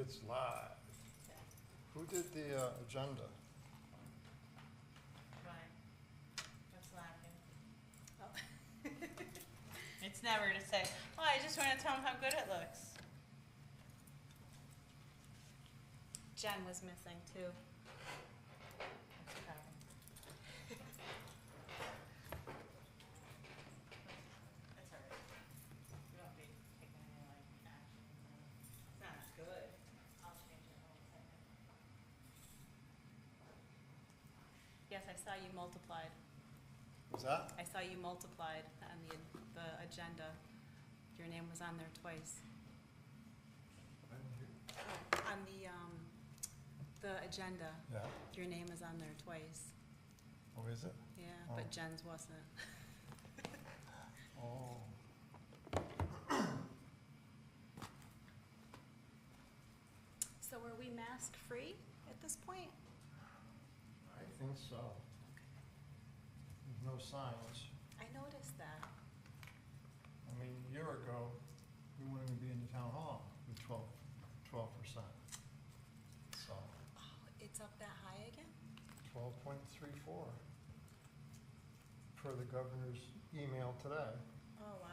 It's live. Who did the agenda? Right. What's lacking? Oh. It's never to say, oh, I just want to tell them how good it looks. Jen was missing too. That's a problem. That's all right. We won't be taking any like actions. It's not good. I'll change it all second. Yes, I saw you multiplied. Was that? I saw you multiplied on the agenda. Your name was on there twice. On the agenda, Yeah. your name is on there twice. Oh, is it? Yeah, Oh. but Jen's wasn't. Oh. So are we mask free at this point? I think so. There's no signs. I noticed that. I mean, a year ago, we wouldn't even be in the town hall with 12%. So, Oh, it's up that high again? 12.34 per the governor's email today. Oh, wow.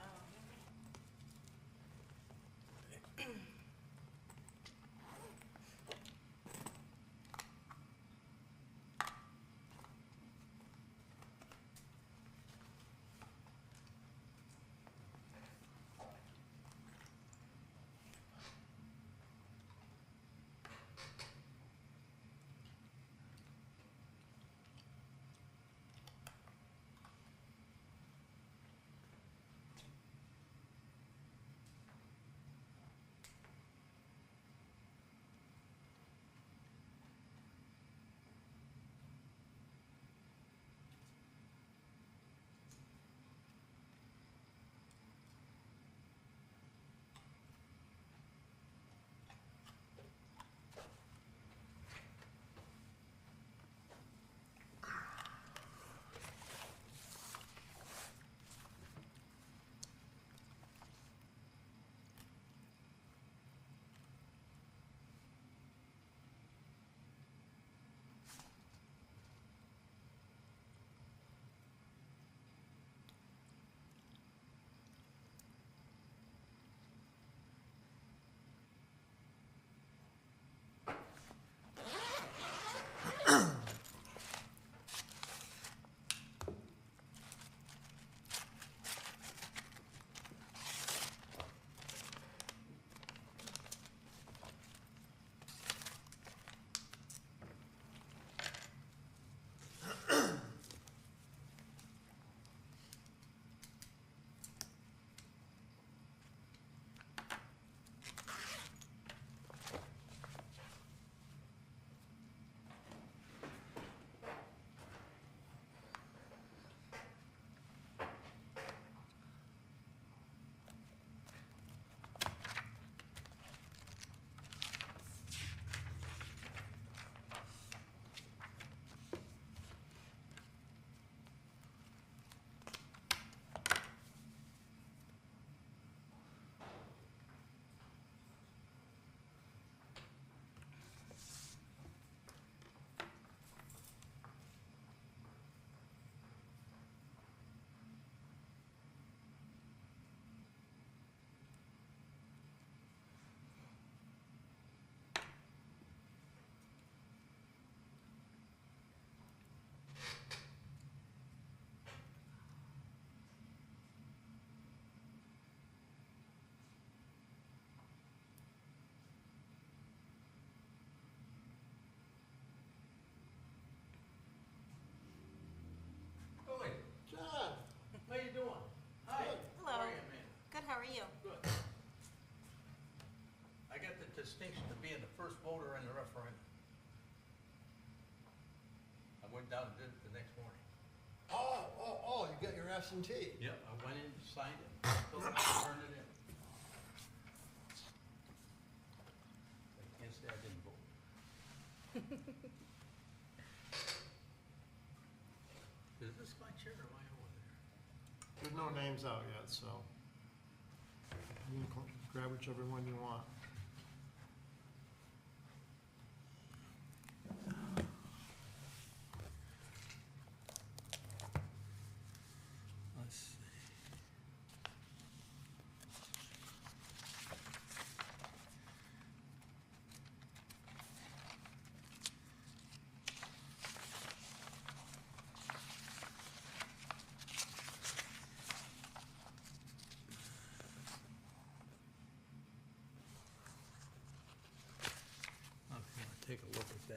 John, How you doing? Hi. Hello. How are you, man? Good, how are you? Good. I got the distinction of being the first voter in the referendum. I went down and did it the next morning. oh, you got your absentee. Yep, I went in, signed it, turned it in. I can't say I didn't vote. Is this my chair or am I over there? There's no names out yet, so you can grab whichever one you want.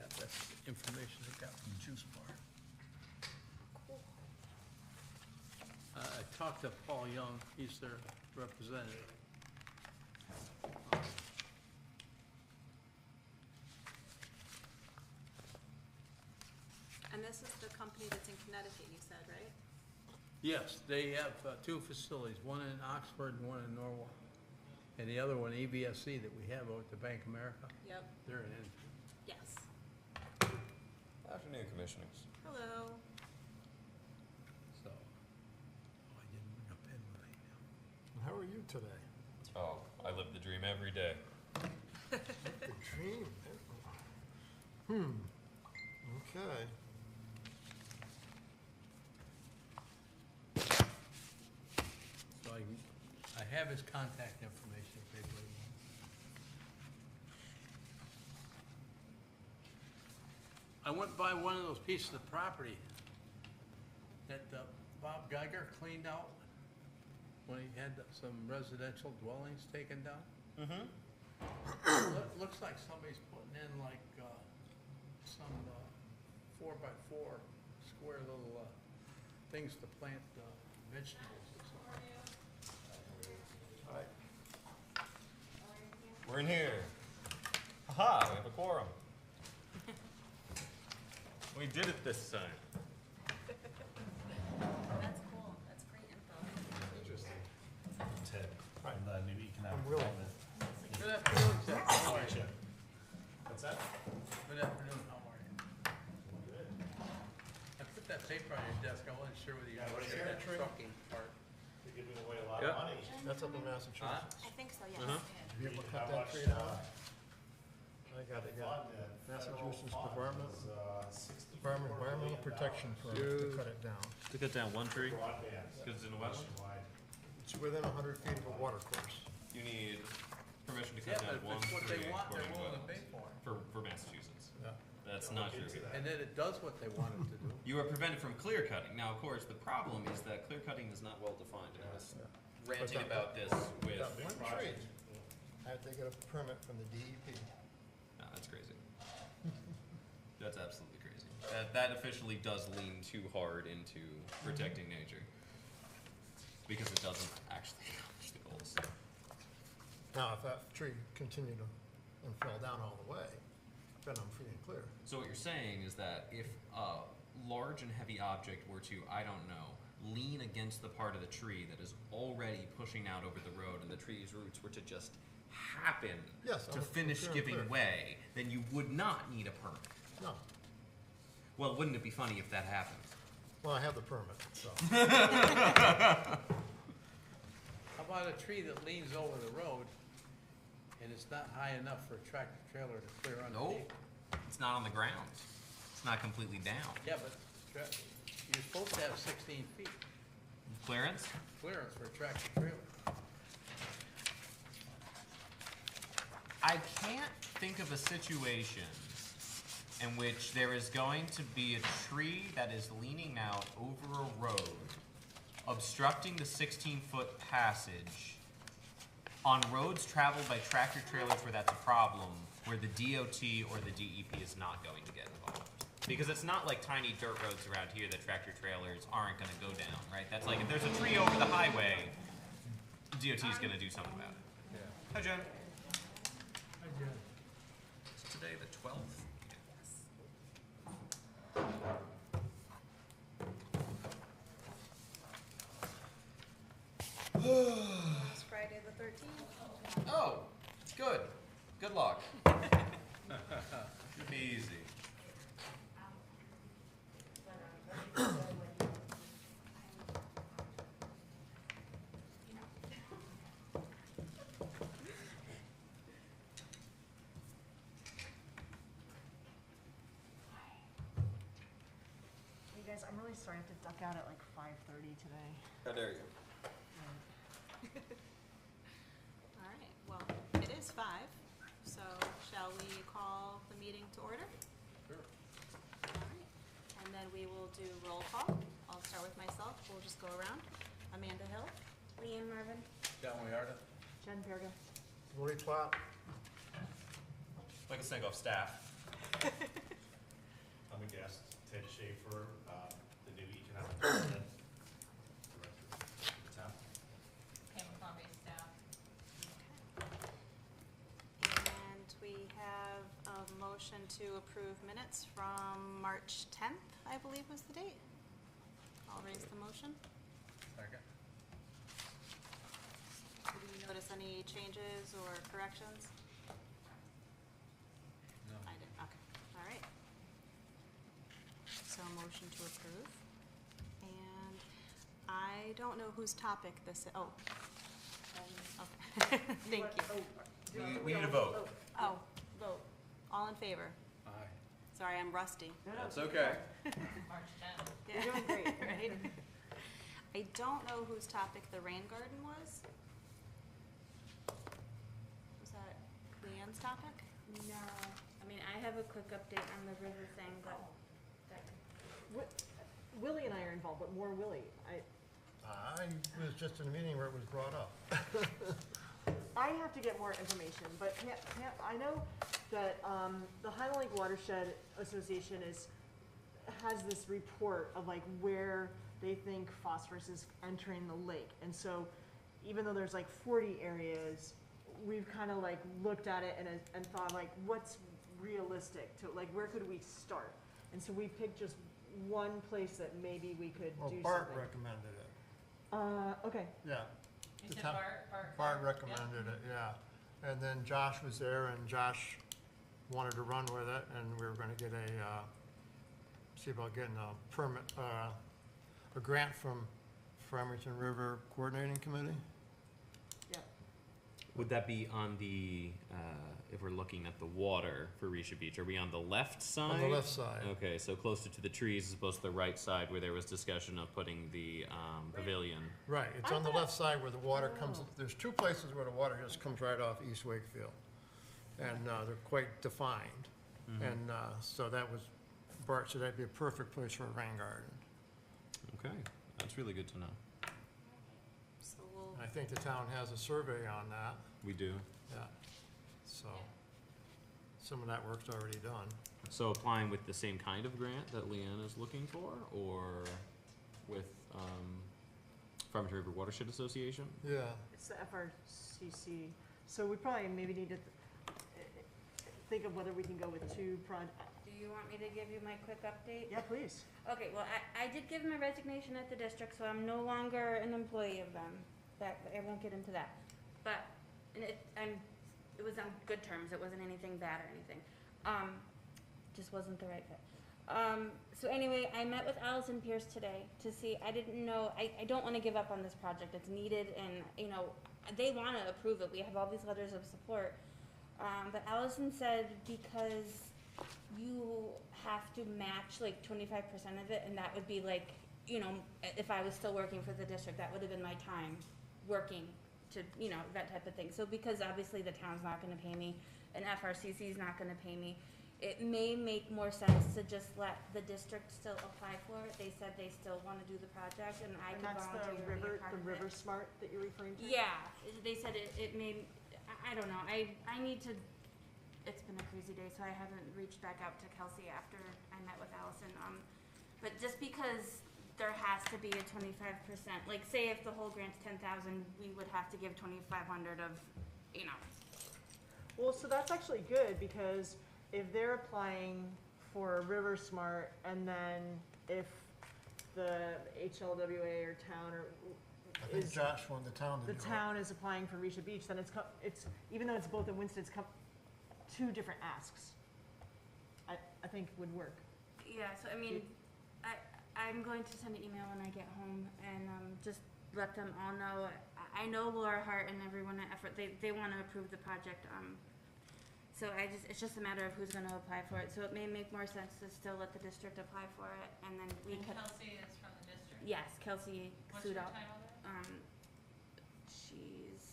that, that's information I got from Juice Bar. Cool. I talked to Paul Young, he's their representative. And this is the company that's in Connecticut, you said, right? Yes, they have two facilities, one in Oxford and one in Norwalk. And the other one, ABSC, that we have out at the Bank of America, Yep. they're in Enfield. Yes. Afternoon, Commissioners. Hello. So, oh, I didn't bring a pen with me. How are you today? Oh, I live the dream every day. The dream. Okay. So I have his contact information if anybody wants. I went by one of those pieces of property that Bob Geiger cleaned out when he had some residential dwellings taken down. Mm-hmm. Looks like somebody's putting in like, some, 4x4 square little, things to plant, vegetables or something. We're in here. Haha, we have a quorum. We did it this time. That's cool. That's great info. Interesting. Ted, Right. from the New Economic I'm willing. Development. Good afternoon, sir. How are you? What's that? Good afternoon, how are you? Good. I put that paper on your desk, I wasn't sure whether you Yeah, wanted what's to your hear that tree? trucking part. You're giving away a lot Yeah. of money. That's up in Massachusetts. I think so, yes. Uh-huh. Have you able to How cut that much, tree down? I got it, yeah. fund and federal Massachusetts fund Department, is, $64 Environmental billion Protection Firm to Dude. cut it down. To cut down one tree, Broadband. because it's in a wetland, Nationwide. It's within 100 feet of a water course. you need permission to Yeah, cut but down if one it's what they tree want, they're according to willing to wetlands. pay for it. For Massachusetts. Yeah. That's Don't not look true. into that. And then it does what they want it to do. You are prevented from clear cutting. Now, of course, the problem is that clear cutting is not well defined. And I was ranting that- about this with, that Big one project. tree. I had to get a permit from the DEP. no, that's crazy. That's absolutely crazy. That officially does lean too hard into protecting nature. Because it doesn't actually accomplish the goals. Now, if that tree continued and fell down all the way, then I'm free and clear. So what you're saying is that if a large and heavy object were to, I don't know, lean against the part of the tree that is already pushing out over the road and the tree's roots were to just happen Yes, to I'm finish clear and giving clear. way, then you would not need a permit. No, Well, wouldn't it be funny if that happened? well, I have the permit, so. How about a tree that leans over the road and it's not high enough for a tractor trailer to clear underneath? No, it's not on the ground. It's not completely down. Yeah, but you're supposed to have 16 feet Clearance? clearance for a tractor trailer. I can't think of a situation in which there is going to be a tree that is leaning out over a road, obstructing the 16-foot passage on roads traveled by tractor trailers where that's a problem, where the DOT or the DEP is not going to get involved. Because it's not like tiny dirt roads around here that tractor trailers aren't going to go down, right? That's like if there's a tree over the highway, DOT is going to do something about it. Hi, Jen. Is today the 12th? It's Friday the 13th. Oh, good. Good luck. Easy. You guys, I'm really sorry I have to duck out at like 5:30 today. How dare you? All right, well, it is 5, so shall we call the meeting to order? Sure. All right, and then we will do roll call. I'll start with myself, we'll just go around. Amanda Hill, Leanne Marvin, John Weirda? Jen Perga. Lori Platt, Michael Stankoff, staff. Ted Schaefer, the new economic development director of the town. Pam Columbia staff. And we have a motion to approve minutes from March 10th, I believe was the date. I'll raise the motion. Second. Did you notice any changes or corrections? No. I did, okay, all right. So motion to approve. And I don't know whose topic this is, oh. Okay, thank you. We need a vote. Oh, vote. All in favor? Aye. Sorry, I'm rusty. That's okay. March 10th. You're doing great, right? I don't know whose topic the rain garden was. Was that Leanne's topic? No, I mean, I have a quick update on the river thing, but Willie and I are involved, but more Willie. I was just in a meeting where it was brought up. I have to get more information, but I know that the Highland Lake Watershed Association has this report of like where they think phosphorus is entering the lake. And so even though there's like 40 areas, we've kind of like looked at it and thought like, what's realistic to, like, where could we start? And so we picked just one place that maybe we could Well, do Bart something. recommended it, Okay, yeah. You The said town- Bart? Bart Yep. recommended it, yeah. And then Josh was there, and Josh wanted to run with it, and we were gonna get see about getting a permit, a grant from Farmington River Coordinating Committee. yeah. Would that be on the, if we're looking at the water for Risha Beach, are we on the left side? On the left side. Okay, so closer to the trees as opposed to the right side where there was discussion of putting the pavilion. Right, it's on the left side where the water comes, there's two places where the water just comes right off East Wakefield. And they're quite defined. And so that was, Bart said that'd be a perfect place for a rain garden. Okay, that's really good to know. So we'll, And I think the town has a survey on that, We do. yeah. So, some of that work's already done. So applying with the same kind of grant that Leanne is looking for, or with Farmington River Watershed Association? Yeah, It's the FRCC. So we probably maybe need to think of whether we can go with two do you want me to give you my quick update? Yeah, please. Okay, well, I did give my resignation at the district, so I'm no longer an employee of them. That, I won't get into that. But, and it was on good terms, it wasn't anything bad or anything. Just wasn't the right fit. So anyway, I met with Allison Pierce today to see, I didn't know, I don't wanna give up on this project, it's needed, and, you know, they wanna approve it, we have all these letters of support. But Allison said because you have to match like 25% of it, and that would be like, you know, if I was still working for the district, that would have been my time working to, you know, that type of thing. So because obviously the town's not gonna pay me, and FRCC is not gonna pay me, it may make more sense to just let the district still apply for it. They said they still wanna do the project, and I And could that's volunteer the to be a part the of River it. Smart that you're referring to? Yeah, they said it made, I don't know, I need to, it's been a crazy day, so I haven't reached back out to Kelsey after I met with Allison. But just because there has to be a 25%, like say if the whole grant's 10,000, we would have to give 2,500 of, you know. Well, so that's actually good, because if they're applying for River Smart, and then if the HLWA or town or I think is, Josh wanted the town to the do it. town is applying for Risha Beach, then it's, even though it's both in Winston, it's two different asks. I think would work. Yeah, so I mean, I'm going to send an email when I get home and just let them all know. I know Laura Hart and everyone at Effort, they want to approve the project. So it's just a matter of who's going to apply for it. So it may make more sense to still let the district apply for it, and then we And could. Kelsey is from the district? Yes, Kelsey What's your Sudo. title there? She's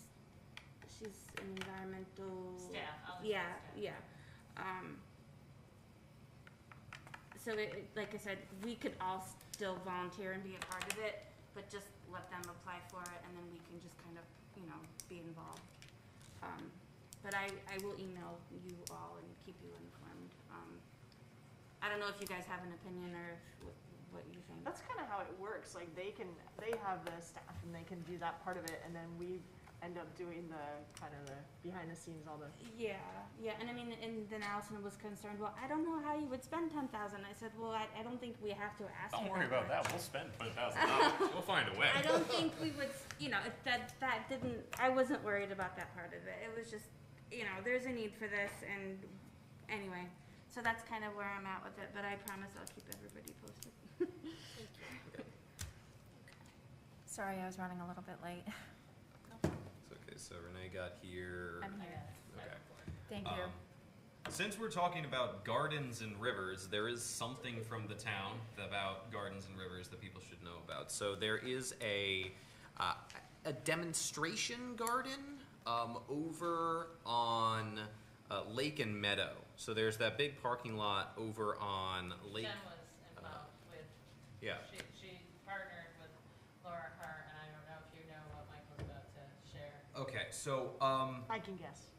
an environmental. Staff, I'll just say Yeah, staff. yeah. So like I said, we could all still volunteer and be a part of it, but just let them apply for it, and then we can just kind of, you know, be involved. But I will email you all and keep you informed. I don't know know if you guys have an opinion or if, what you think. That's kind of how it works, like they have the staff and they can do that part of it, and then we end up doing the kind of the behind the scenes, all the. Yeah, and I mean, and then Allison was concerned, well, I don't know how you would spend 10,000. I said, well, I don't think we have to ask Don't her worry about much. that. We'll spend $20,000. We'll find a way. I don't think we would, that didn't, I wasn't worried about that part of it. It was just, there's a need for this, and anyway, so that's kind of where I'm at with it, but I promise I'll keep everybody posted. Sorry, I was running a little bit late. It's okay. So Renee got here. I'm here. Okay. Thank you. Since we're talking about gardens and rivers, there is something from the town about gardens and rivers that people should know about. So there is a demonstration garden over on Lake and Meadow. So there's that big parking lot over on Lake. Jen was involved with, Yeah. she partnered with Laura Hart, and I don't know if you know what Michael's about to share. Okay. So I can guess.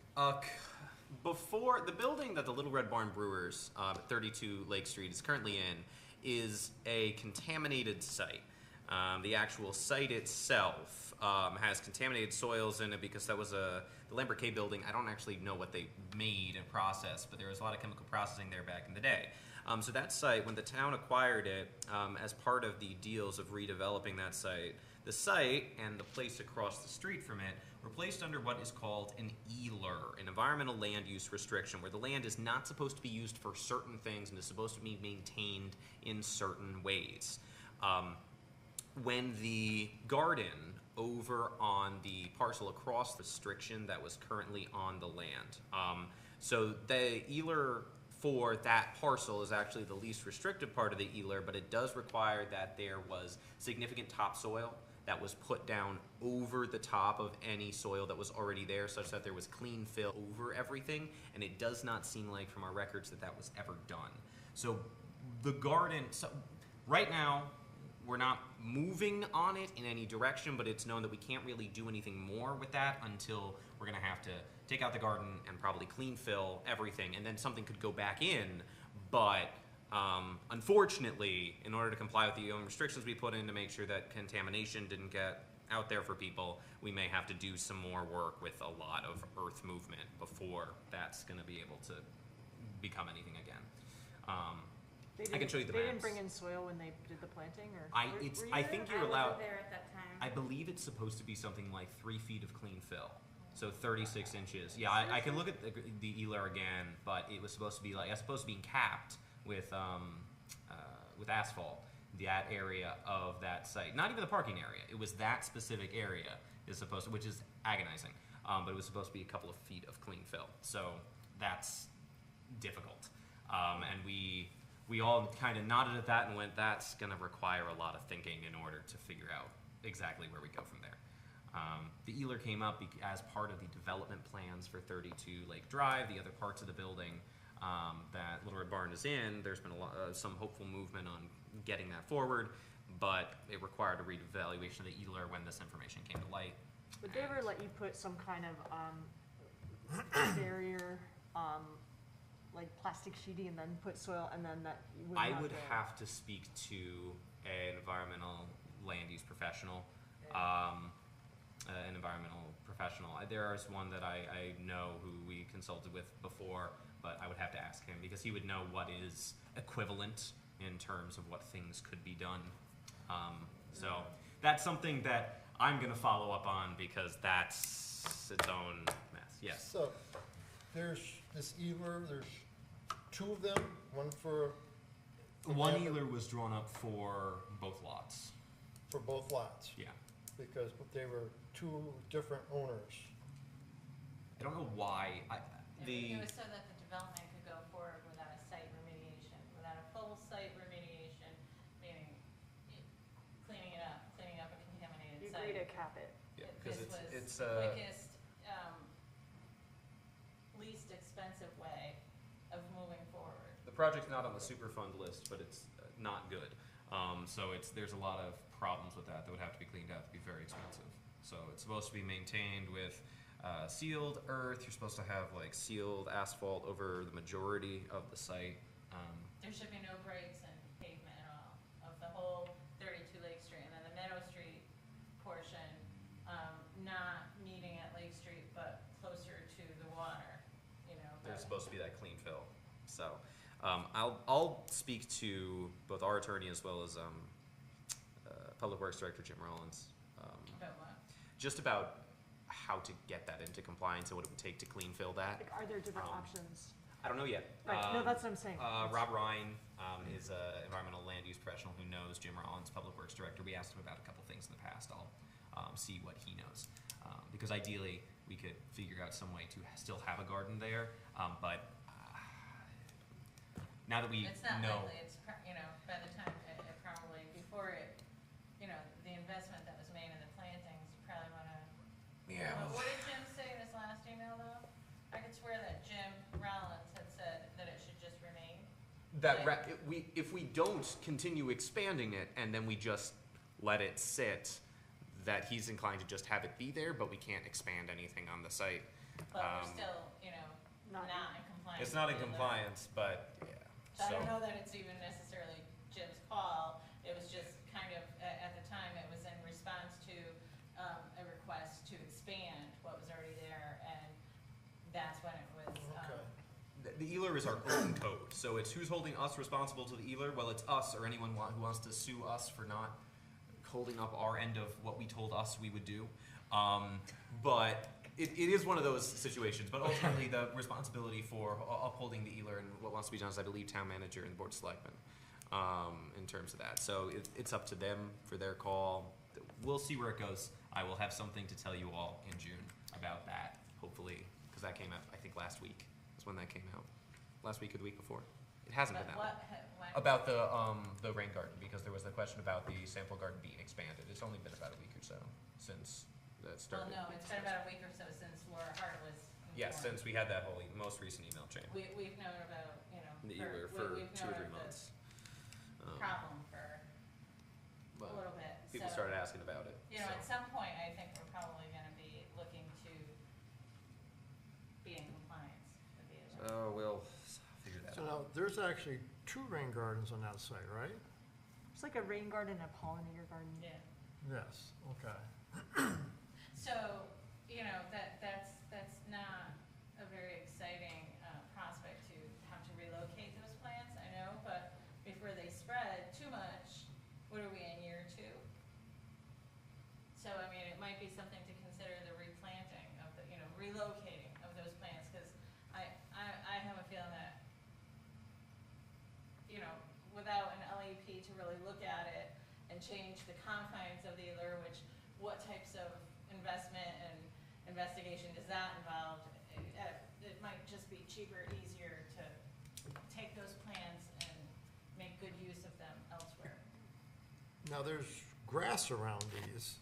before the building that the Little Red Barn Brewers at 32 Lake Street is currently in is a contaminated site. The actual site itself has contaminated soils in it because that was the Lambert K building. I don't actually know what they made and processed, but there was a lot of chemical processing there back in the day. So that site, when the town acquired it, as part of the deals of redeveloping that site, the site and the place across the street from it were placed under what is called an ELUR, an environmental land use restriction, where the land is not supposed to be used for certain things and is supposed to be maintained in certain ways. When the garden over on the parcel across the restriction that was currently on the land, so the ELUR for that parcel is actually the least restrictive part of the ELUR, but it does require that there was significant topsoil that was put down over the top of any soil that was already there, such that there was clean fill over everything, and it does not seem like from our records that that was ever done. So the garden, so right now, we're not moving on it in any direction, but it's known that we can't really do anything more with that until we're gonna have to take out the garden and probably clean fill everything, and then something could go back in, but unfortunately, in order to comply with the own restrictions we put in to make sure that contamination didn't get out there for people, we may have to do some more work with a lot of earth movement before that's going to be able to become anything again. I can show you the They didn't maps. bring in soil when they did the planting, or? I Were think I you're wasn't allowed. there at that time. I believe it's supposed to be something like 3 feet of clean fill. So 36 inches. Yeah, I can look at the ELUR again, but it was supposed to be like, it's supposed to be capped with asphalt, that area of that site. Not even the parking area. It was that specific area is supposed to, which is agonizing. But it was supposed to be a couple of feet of clean fill. So that's difficult. And we all kind of nodded at that and went, that's going to require a lot of thinking in order to figure out exactly where we go from there. The ELUR came up as part of the development plans for 32 Lake Drive, the other parts of the building that Little Red Barn is in. There's been some hopeful movement on getting that forward, but it required a reevaluation of the ELUR when this information came to light. Would they ever let you put some kind of barrier, like plastic sheeting, and then put soil, and then that you wouldn't I would to- have to speak to an environmental land use professional, an environmental professional. There is one that I know who we consulted with before, but I would have to ask him because he would know what is equivalent in terms of what things could be done. So that's something that I'm going to follow up on because that's its own mess. Yes. So, there's this ELUR, there's 2 of them, one for. One ELUR was drawn up for both lots. For both lots, Yeah. because they were 2 different owners. I don't know why. It was so that the development could go forward without a site remediation, without a full site remediation, meaning cleaning up a contaminated You site. agree to cap it. Yeah, This because was it's the quickest, least expensive way of moving forward. the project's not on the Superfund list, but it's not good. So there's a lot of problems with that would have to be cleaned out. It'd be very expensive. So it's supposed to be maintained with sealed earth. You're supposed to have like sealed asphalt over the majority of the site. There should be no supposed to be that clean fill. So, I'll speak to both our attorney as well as, Public Works Director Jim Rollins, About what? just about how to get that into compliance and what it would take to clean fill that. Like, are there different Um, options? I don't know yet. Right, no, that's what I'm saying. Rob Ryan is an environmental land use professional who knows Jim Rollins, Public Works Director. We asked him about a couple things in the past. I'll see what he knows. Because ideally, we could figure out some way to still have a garden there, but now that we It's not know. likely, it's, by the time, it probably, before it, the investment that was made in the plantings, you probably wanna. Yeah, well, What did Jim say in his last email though? I could swear that Jim Rollins had said that it should just remain. if we don't continue expanding it and then we just let it sit, that he's inclined to just have it be there, but we can't expand anything on the site. But we're Um, still, Not- not in compliance. It's not in with the- compliance, but yeah. So I don't know that it's even necessarily Jim's call. It was just kind of, at the time, it was in response to a request to expand what was already there, and that's when it was, Okay. The ELR is our own code, so it's who's holding us responsible to the ELR. Well, it's us or anyone who wants to sue us for not holding up our end of what we told us we would do. But it is one of those situations. But ultimately, the responsibility for upholding the ELR and what wants to be done is, I believe, town manager and board of selectmen in terms of that. So it's up to them for their call. We'll see where it goes. I will have something to tell you all in June about that, hopefully, because that came out, I think, last week is when that came out. Last week or the week before. It hasn't but been that what, long. when, About the rain garden, because there was the question about the sample garden being expanded. It's only been about a week or so since that well, started. no, it's been about a week or so since Laura Hart was Yes, informed. since we had that whole most recent email chain. We've known about, The ELR for we've 2 or known 3 of months. the problem for a But little bit, people so, started asking about it. so. at some point, I think we're probably gonna be looking to be in compliance with the. So we'll figure that So out. now, there's actually 2 rain gardens on that site, right? It's like a rain garden and a pollinator garden. Yeah. Yes, okay. So, that's not a very exciting prospect to have to relocate those plants, I know, but before they spread too much, what are we in, year 2? So, it might be something to consider, the replanting of the, relocating of those plants, because I have a feeling that, without an LEP to really look at it and change the confines of the ELR, what types of investment and investigation does that involve? It might just be cheaper, easier to take those plants and make good use of them elsewhere. Now, there's grass around these,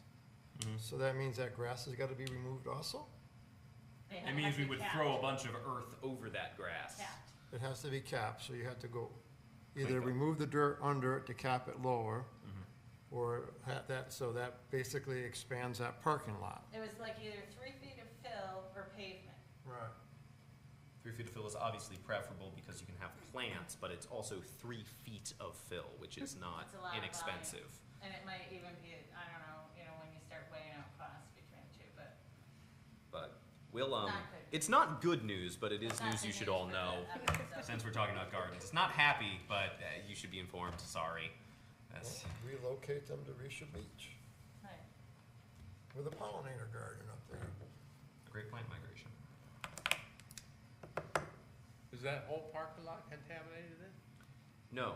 Mhm. so that means that grass has got to be removed also? They It have means to we be would capped. throw a bunch of earth over that grass. Capped. It has to be capped, so you have to go, Like either that. remove the dirt under it to cap it lower, Mhm. or have that, so that basically expands that parking lot. It was like either 3 feet of fill or pavement. Right. 3 feet of fill is obviously preferable because you can have plants, but it's also 3 feet of fill, which is not It's a lot of inexpensive. And it might even be, I don't know, when you start weighing out costs between the two, but But we'll, Not good. it's not good news, but it is it's not news good you should news all for know. the others, so. Since we're talking about gardens, it's not happy, but you should be informed. Sorry. That's Relocate them to Risha Beach Right. with a pollinator garden up there. a great plant migration. Is that whole parking lot contaminated then? No,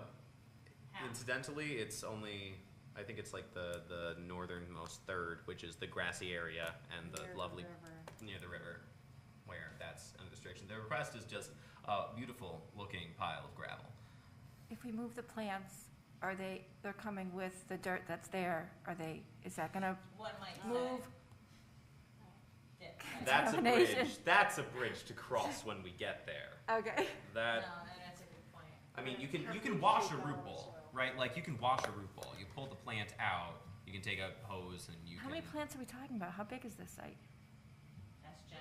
Half. incidentally, it's only, I think it's like the northernmost third, which is the grassy area and the Near lovely river. near the river, where that's under restriction. The request is just a beautiful looking pile of gravel. If we move the plants, they're coming with the dirt that's there, is that gonna One might say. move? Yeah, That's a Contamination. bridge. That's a bridge to cross when we get there. Okay. no, That and that's a good point. I mean, you can wash a root ball, right? Like you can wash a root ball. You pull the plant out. You can take a hose and you How can. many plants are we talking about? How big is this site? That's Jen.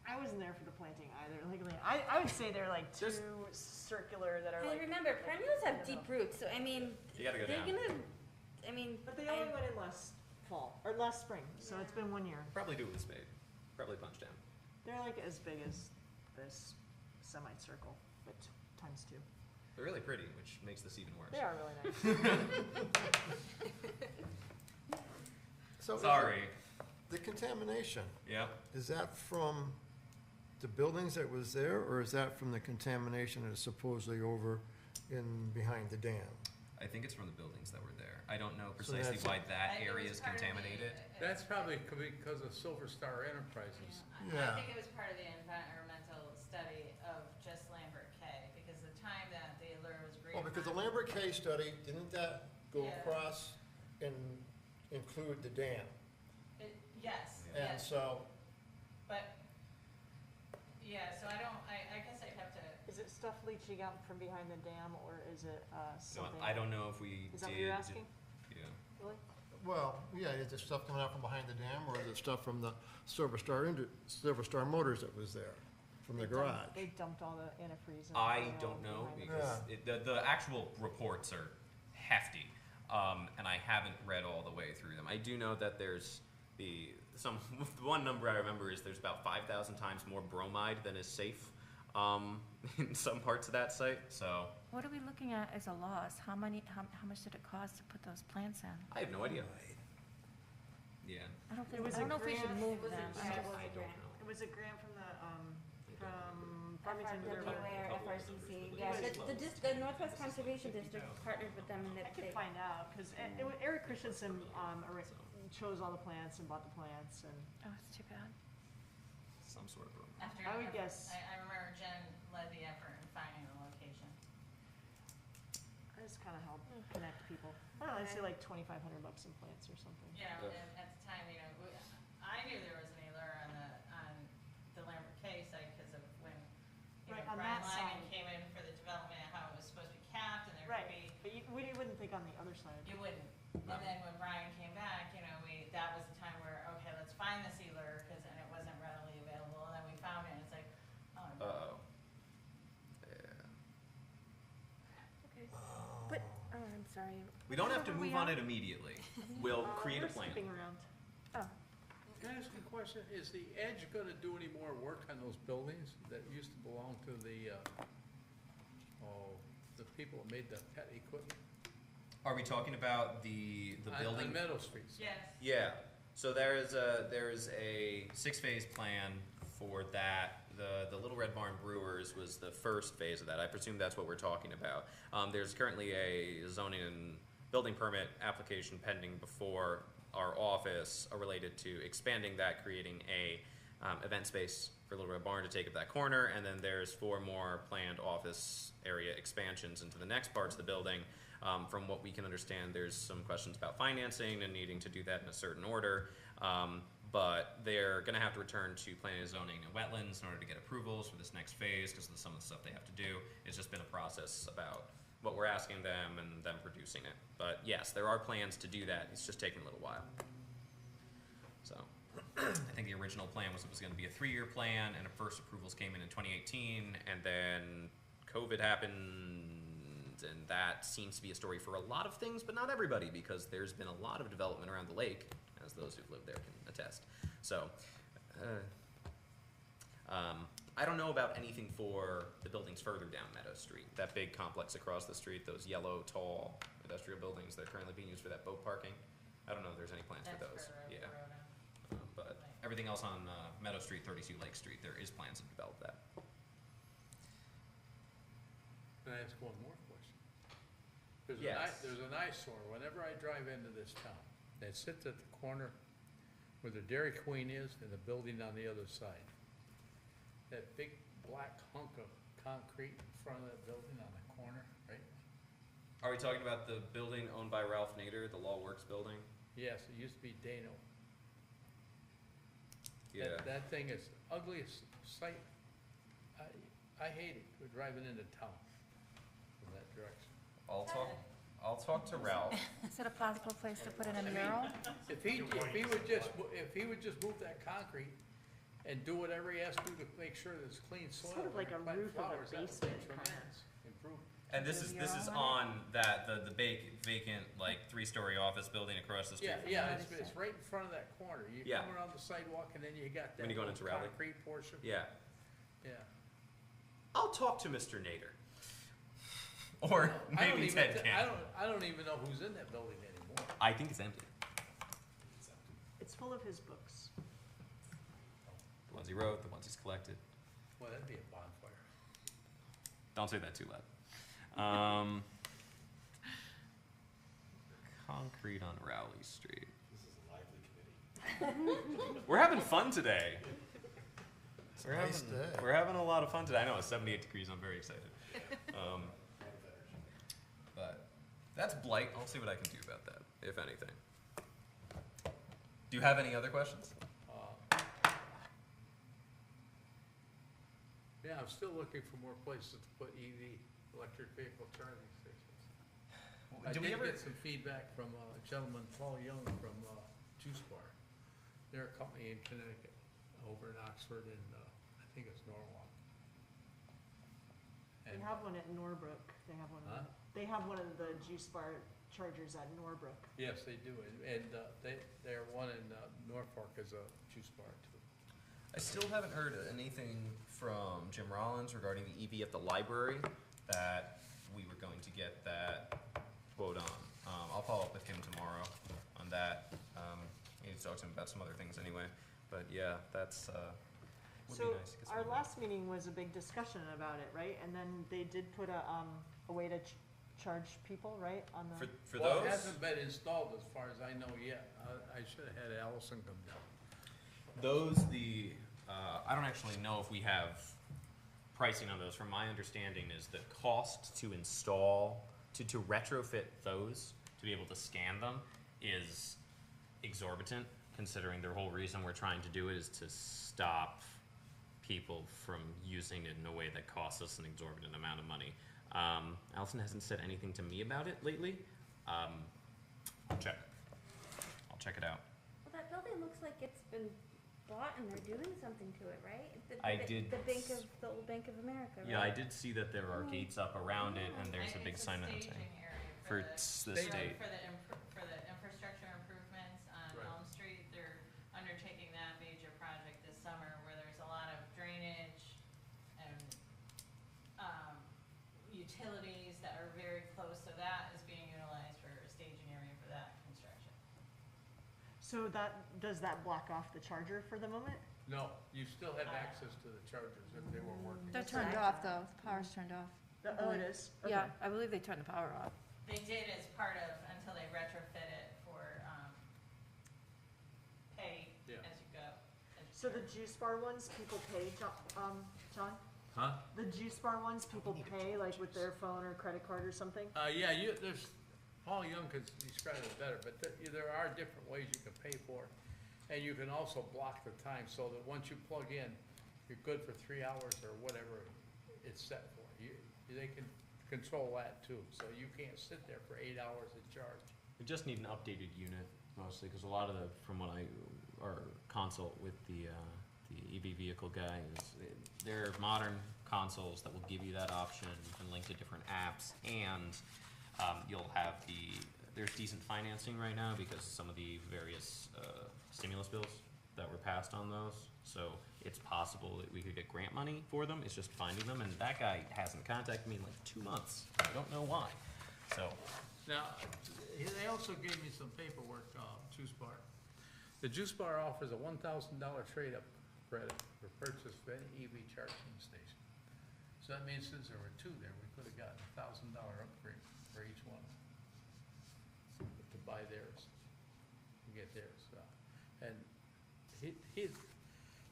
I wasn't there for the planting either. I would say they're like There's- 2 circular that are And like. remember, perennials have deep roots, so You gotta go they're down. gonna, But they only went in last fall, or last spring, so it's been 1 year. Probably do it with a spade. Probably punch down. They're like as big as this semicircle, but times 2. They're really pretty, which makes this even worse. They are really nice. So is Sorry. The contamination, Yeah. is that from the buildings that was there, or is that from the contamination that is supposedly over in, behind the dam? I think it's from the buildings that were there. I don't know So precisely that's- why I that think it area was is part of the- contaminated. That's probably because of Silver Star Enterprises. I Yeah. think it was part of the environmental study of just Lambert K, because the time that the allure was green. Well, because the Lambert K study, didn't that go Yeah. across and include the dam? Yes, And yes, so, but, yeah, so I guess I'd have to, Is it stuff leaching out from behind the dam, or is it No, something? I don't know if we Is that what did. you're asking? Yeah. Really? well, yeah, is it stuff coming out from behind the dam, or is it stuff from the Silver Star Motors that was there, from the They dumped- garage? They dumped all the antifreeze. and I oil don't know behind the because Yeah. the actual reports are hefty, and I haven't read all the way through them. I do know that there's one number I remember is there's about 5,000 times more bromide than is safe in some parts of that site. So What are we looking at as a loss? How much did it cost to put those plants in? I have no idea. Yeah, I don't It was a know if we should grant. move was a them. grant. I don't know. It was a grant from Farmington FRWA River. or FRCC, yeah, the Northwest Conservation District partnered with them and I they, could find out, because Eric Christensen chose all the plants and bought the plants, and oh, it's too bad. some sort of bromide. after. I would guess- I remember Jen led the effort in finding the location. I just kind of help connect people. I don't know, I'd say like $2,500 in plants or something. You know, and at the time, you know, I knew there was an allure on the Lambert K site because of when, you know, Right, on Brian that Lyman side. came in for the development and how it was supposed to be capped and there Right, could be, but you wouldn't think on the other side. you wouldn't. And then when Brian came back, you know, that was the time where, okay, let's find the sealer, and it wasn't readily available, and then we found it, and it's like, oh. Uh-oh. Yeah. Okay. But, oh, I'm sorry. We don't have to Where were move we on at? it immediately. We'll create a We're plan. skipping around. Oh, Can I ask you a question? Is the Edge gonna do any more work on those buildings that used to belong to the people that made the pet equipment? Are we talking about the building? On Meadow Street. Yes. Yeah, so there is a 6-phase plan for that. The Little Red Barn Brewers was the first phase of that. I presume that's what we're talking about. There's currently a zoning and building permit application pending before our office related to expanding that, creating a event space for Little Red Barn to take up that corner, and then there's 4 more planned office area expansions into the next parts of the building. From what we can understand, there's some questions about financing and needing to do that in a certain order. But they're gonna have to return to planning and zoning and wetlands in order to get approvals for this next phase, because of some of the stuff they have to do. It's just been a process about what we're asking them and them producing it. But yes, there are plans to do that, it's just taking a little while. So, I think the original plan was it was gonna be a 3-year plan, and the first approvals came in 2018, and then COVID happened, and that seems to be a story for a lot of things, but not everybody, because there's been a lot of development around the lake, as those who've lived there can attest. So, I don't know about anything for the buildings further down Meadow Street, that big complex across the street, those yellow, tall industrial buildings that are currently being used for that boat parking. I don't know if there's any plans for That's those, further up the yeah. road. But everything else on Meadow Street, 32 Lake Street, there is plans to develop that. Can I ask one more question? Yes. There's an eyesore whenever I drive into this town. It sits at the corner where the Dairy Queen is and the building on the other side. That big black hunk of concrete in front of that building on the corner, right? Are we talking about the building owned by Ralph Nader, the Law Works building? Yes, it used to be Dano. Yeah. That thing is ugliest sight. I hate it, we're driving into town from that direction. I'll talk to Ralph. is it a possible place to put in a mural? If he would just move that concrete and do whatever he has to do to make sure there's clean soil. Sort of like a and plant roof of a flowers, that would be basement, kinda. tremendous improvement. And this is on that, the vacant, like, 3-story office building across the street. Yeah, it's right in front of that corner. You Yeah. come around the sidewalk and then you got that When you're going little into Raleigh. concrete portion. Yeah. Yeah. I'll talk to Mr. Nader. Or I don't maybe even Ted thi- can. I don't even know who's in that building anymore. I think it's empty. It's full of his books. The ones he wrote, the ones he's collected. Well, that'd be a bonfire. Don't say that too loud. Concrete on Rowley Street. This is a lively committee. We're having fun today. It's a nice day. We're having a lot of fun today. I know it's 78 degrees. I'm very excited. But that's blight. I'll see what I can do about that, if anything. Do you have any other questions? Yeah, I'm still looking for more places to put EV, electric vehicle charging stations. I Do we did ever? get some feedback from a gentleman, Paul Young, from Juice Bar. They're a company in Connecticut, over in Oxford, and I think it's Norwalk. They And, have one at Norbrook. They have one. Huh? They have one of the juice bar chargers at Norbrook. yes, they do, and they're one in Norfolk is a juice bar too. I still haven't heard anything from Jim Rollins regarding the EV at the library that we were going to get that quote on. I'll follow up with him tomorrow on that. I need to talk to him about some other things anyway. But yeah, that's would So be nice to get some our of that. last meeting was a big discussion about it, right? And then they did put a way to charge people, right, on the. For Well, those, it hasn't been installed as far as I know yet. I should have had Allison come down. I don't actually know if we have pricing on those. From my understanding is the cost to install, to retrofit those, to be able to scan them, is exorbitant, considering the whole reason we're trying to do it is to stop people from using it in a way that costs us an exorbitant amount of money. Allison hasn't said anything to me about it lately. I'll check. I'll check it out. Well, that building looks like it's been bought and they're doing something to it, right? I did The old Bank of America, right? Yeah, I did see that there are gates up around it, and there's a big sign on it It's a saying, staging area for the the State. state. For the infrastructure improvements on Right. Elm Street, they're undertaking that major project this summer where there's a lot of drainage and, utilities that are very close, so that is being utilized for a staging area for that construction. So does that block off the charger for the moment? No, you still have access to the chargers if they were working. They're turned off, though. The power's turned off. Oh, it is? Okay. Yeah, I believe they turned the power off. They did as part of, until they retrofit it for, pay Yeah. as you go. So the juice bar ones, people pay, John? Huh? The juice bar ones, people pay like with their phone or credit card or something? Yeah, there's, Paul Young could describe it better, but there are different ways you can pay for it. And you can also block the time so that once you plug in, you're good for 3 hours or whatever it's set for. They can control that too, so you can't sit there for 8 hours and charge. We just need an updated unit mostly, because a lot of from what our consult with the EV vehicle guy is, they're modern consoles that will give you that option. You can link to different apps, and you'll have there's decent financing right now because some of the various stimulus bills that were passed on those. So it's possible that we could get grant money for them. It's just finding them, and that guy hasn't contacted me in like 2 months. I don't know why. So Now, they also gave me some paperwork, Juice Bar. The Juice Bar offers a $1,000 trade-up credit for purchase of any EV charging station. So that means since there were 2 there, we could have gotten a $1,000 upgrade for each one to buy theirs, to get theirs. And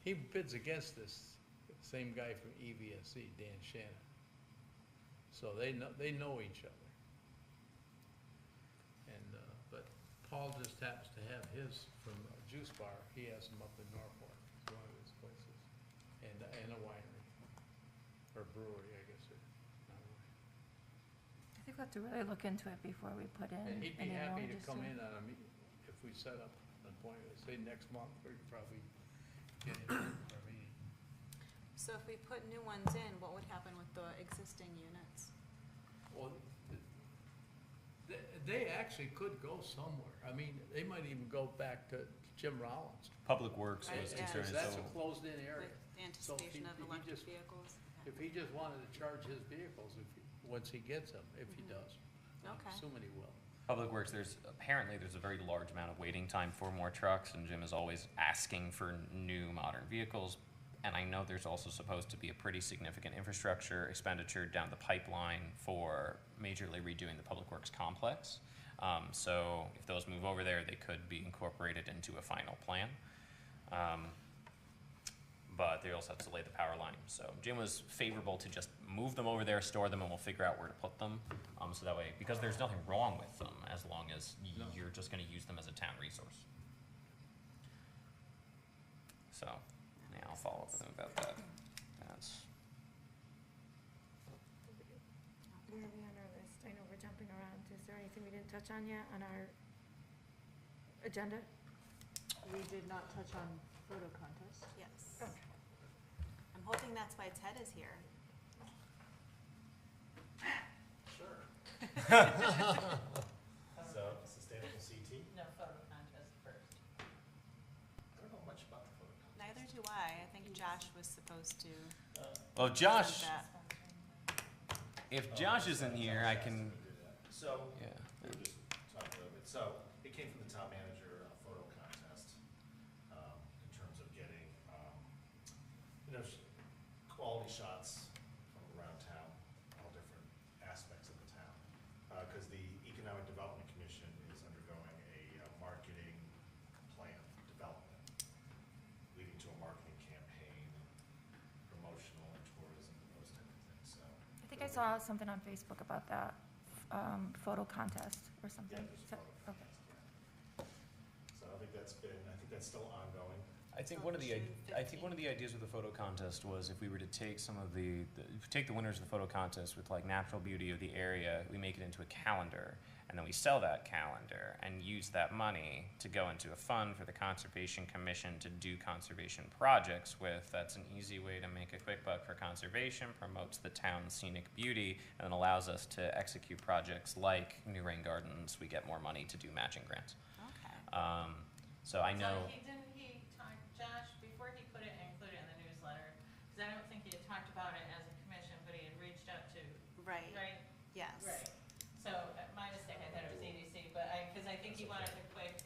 he bids against this, same guy from EVSE, Dan Shannon. So they know each other. And, but Paul just happens to have his from Juice Bar. He has them up in Norfolk, it's one of his places, and a winery, or brewery, I guess. Not a winery. I think we'll have to really look into it before we put in And he'd be any more happy to just come in on a meet, if we set up an appointment, say next month, we could probably get him in for a meeting. So if we put new ones in, what would happen with the existing units? Well, they actually could go somewhere. I mean, they might even go back to Jim Rollins. Public Works was Yeah. concerned, Because that's so a closed-in area. With anticipation of he electric just- vehicles? if he just wanted to charge his vehicles, once he gets them, if he does. I'm Okay. assuming he will. Public Works, there's a very large amount of waiting time for more trucks, and Jim is always asking for new modern vehicles. And I know there's also supposed to be a pretty significant infrastructure expenditure down the pipeline for majorly redoing the Public Works complex. So if those move over there, they could be incorporated into a final plan. But they also have to lay the power line. So Jim was favorable to just move them over there, store them, and we'll figure out where to put them. So that way, because there's nothing wrong with them as long as you're just gonna use them as a town resource. So, yeah, I'll follow up with him about that. That's, Where are we on our list? I know we're jumping around. Is there anything we didn't touch on yet on our agenda? We did not touch on photo contest. Yes. Oh. I'm hoping that's why Ted is here. Sure. So, sustainable CT, No photo contest first. I don't know much about the photo contest. Neither do I. I think Josh was supposed to well, present Josh, that. if Josh isn't here, I can, So, yeah. we were just talking a little bit, so it came from the town manager photo contest, in terms of getting, quality shots from around town, all different aspects of the town. Because the Economic Development Commission is undergoing a marketing plan development, leading to a marketing campaign, promotional and tourism and those type of things, so. I think I saw something on Facebook about that, photo contest or something. Yeah, there's a So- photo okay. contest, yeah. So I think that's still ongoing. I think So one of the June I think one of the ideas with the photo contest was if we were to take some of take the winners of the photo contest with like natural beauty of the area, we make it into a calendar, and then we sell that calendar and use that money to go into a fund for the Conservation Commission to do conservation projects with. That's an easy way to make a quick buck for conservation, promotes the town's scenic beauty, and then allows us to execute projects like New Rain Gardens. We get more money to do matching grants. Okay. So I know. So didn't he talk, Josh, before he included it in the newsletter, because I don't think he had talked about it as a commission, but he had reached out to, Right. right? Yes. Right. So, my mistake, I thought it was EDC, but because I think he wanted to quick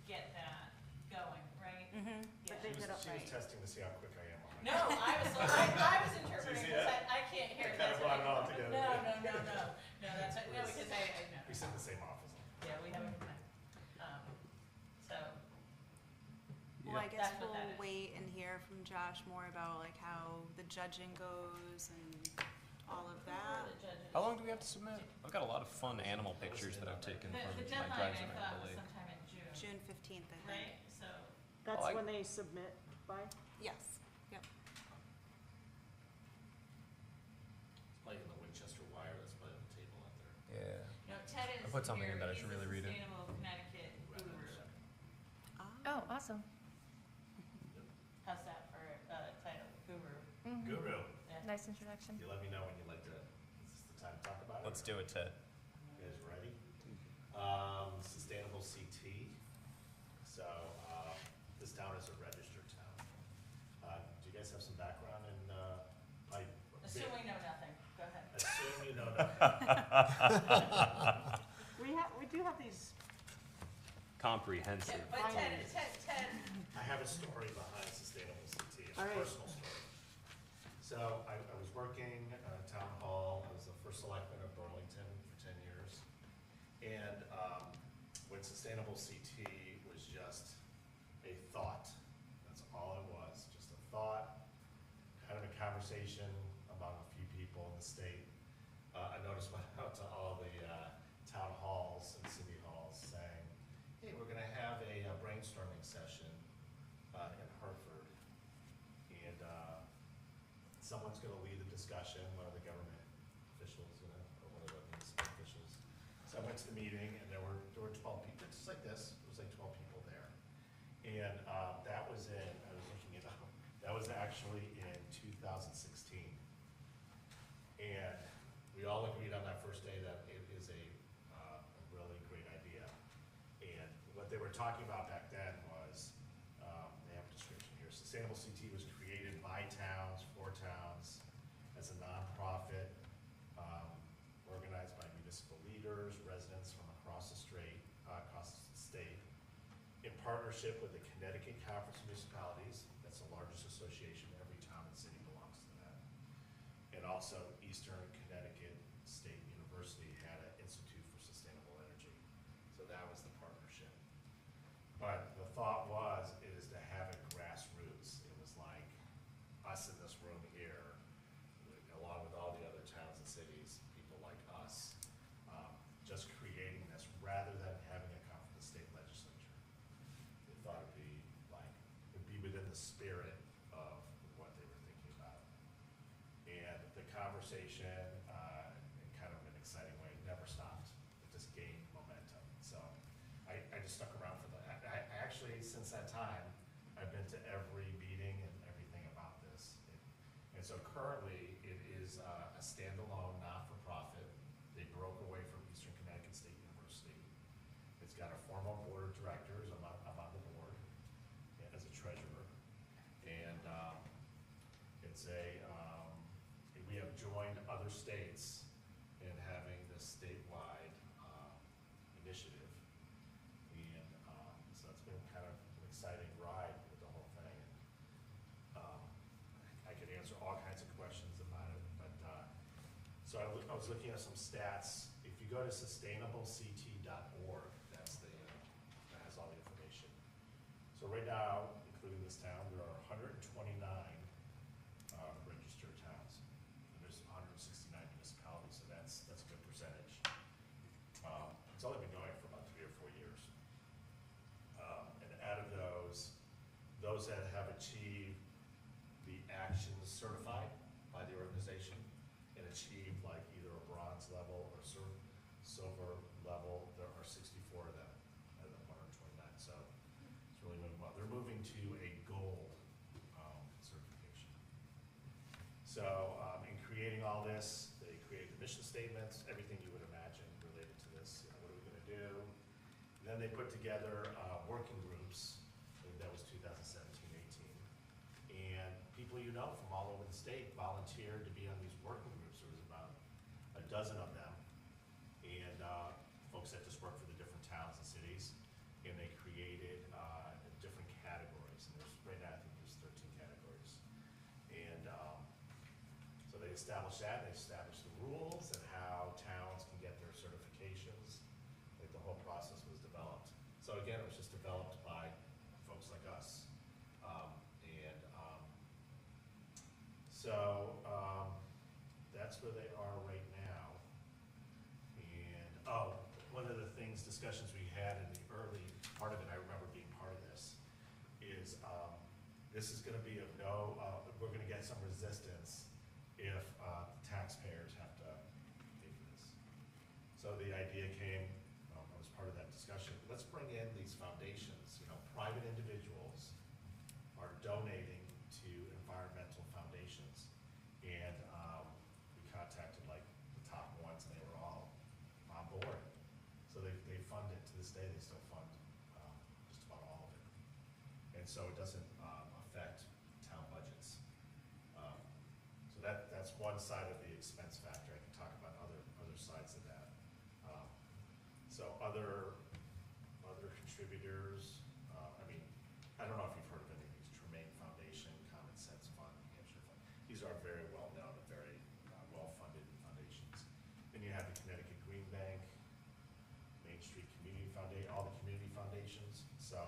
get that going, right? Mm-hmm. Yeah. But they She did was, it she was right. testing to see how quick I am on my. No, I was interpreting, See because that? I can't hear. I kind of That's brought it what all I- together. No, that's, right. No, because I know. We sit in the same office. Yeah, we have a good time. So, Well, I guess That's what we'll that is. wait and hear from Josh more about like how the judging goes and all of that. the judges. How long do we have to submit? I've got a lot of fun animal pictures that I've taken The from my deadline, drives I around thought, the was lake. sometime in June, June 15th, I think. right? So, That's I- when they submit by? Yes. Yep. It's like in the Winchester Wire, that's by the table out there. Yeah. you know, Ted is I put something in here, that I he's should the really read it. Sustainable Connecticut guru. Oh, awesome. How's that for a title, guru? Mhm. Guru, Yeah. Nice introduction. you let me know when you'd like to, is this the time to talk about it? Let's do it, Ted. You guys ready? Sustainable CT. So, this town is a registered town. Do you guys have some background in, Assume we know nothing, go ahead. assume you know nothing. We do have these, Comprehensive. But Ted, I have a story behind Sustainable CT, a All right. personal story. So I was working at town hall, I was the first selectman of Burlington for 10 years. And when Sustainable CT was just a thought, that's all it was, just a thought, kind of a conversation among a few people in the state. I noticed went out to all the town halls and city halls saying, hey, we're gonna have a brainstorming session in Hartford. And someone's gonna lead the discussion, one of the government officials, or one of the municipal officials. So I went to the meeting and there were 12 people, just like this, it was like 12 people there. And that was I was looking it up, that was actually in 2016. And we all agreed on that first day that it is a really great idea. And what they were talking about back then was, they have a description here, Sustainable CT was created by towns, for towns, It's a nonprofit, organized by municipal leaders, residents from across the state, in partnership with the Connecticut Conference of Municipalities. That's the largest association. Every town and city belongs to that. And also Eastern Connecticut State University had an Institute for Sustainable Energy. So that was the partnership. But the thought is to have it grassroots. It was like us in this room here, along with all the other towns and cities, people like us, just creating this rather than having it come from the state legislature. They thought it'd be within the spirit of what they were thinking about. And the conversation, in kind of an exciting way, never stopped. It just gained momentum. So I just stuck around for that. I actually, since that time, I've been to every meeting and everything about this. And so currently, it is a standalone, not-for-profit. They broke away from Eastern Connecticut State University. It's got a formal board of directors. I'm on the board as a treasurer. And we have joined other states in having this statewide initiative. And so it's been kind of an exciting ride with the whole thing. I could answer all kinds of questions about it, but so I was looking at some stats. If you go to sustainablecT.org, that's that has all the information. So right now, including this town, there are 129 registered towns. And there's 169 municipalities, so that's a good percentage. It's only been going for about 3 or 4 years. And out of those that have achieved the actions certified by the organization and achieved like either a bronze level or silver level, there are 64 of them out of the 129. So it's really moving well. They're moving to a gold certification. So in creating all this, they created the mission statements, everything you would imagine related to this. You know, what are we going to do? And then they put together working groups. I think that was 2017-18. And people you know from all over the state volunteered to be on these working groups. There was about a dozen of them. And folks that just work for the different towns and cities. And they created different categories. And right now, I think there's 13 categories. And so they established that. They established the rules and how towns can get their certifications. Like the whole process was developed. So again, it was just developed by folks like us. So that's where they are right now. And one of the discussions we had in the early part of it, I remember being part of this, is this is going to be we're going to get some resistance if taxpayers have to pay for this. So the idea came, I was part of that discussion, let's bring in these foundations. Private individuals are donating to environmental foundations. And we contacted like the top ones and they were all on board. So they fund it. To this day, they still fund just about all of it. And so it doesn't affect town budgets. So that's one side of the expense factor. I can talk about other sides of that. So other contributors, I don't know if you've heard of any of these, Tremaine Foundation, Common Sense Fund, New Hampshire Fund. These are very well-known and very well-funded foundations. Then you have the Connecticut Green Bank, Main Street Community Foundation, all the community foundations. So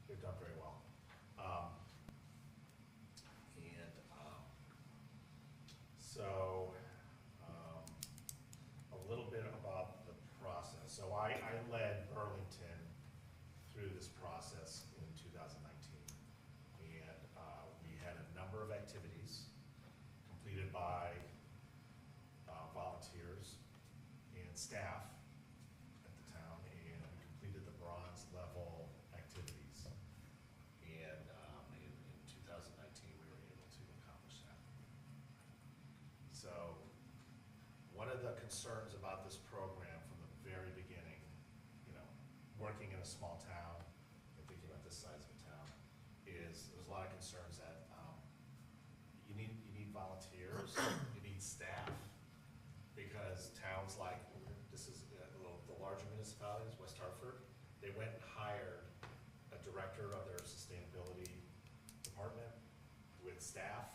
they've done very well. A little bit about the process. So I led Burlington through this process in 2019. And we had a number of activities completed by volunteers and staff at the town, and we completed the bronze level activities. And in 2019, we were able to accomplish that. So one of the concerns about this program from the very beginning, working in a small town and thinking about this size of a town, is there's a lot of concerns that you need volunteers, you need staff. Because towns like, this is the larger municipalities, West Hartford, they went and hired a director of their sustainability department with staff,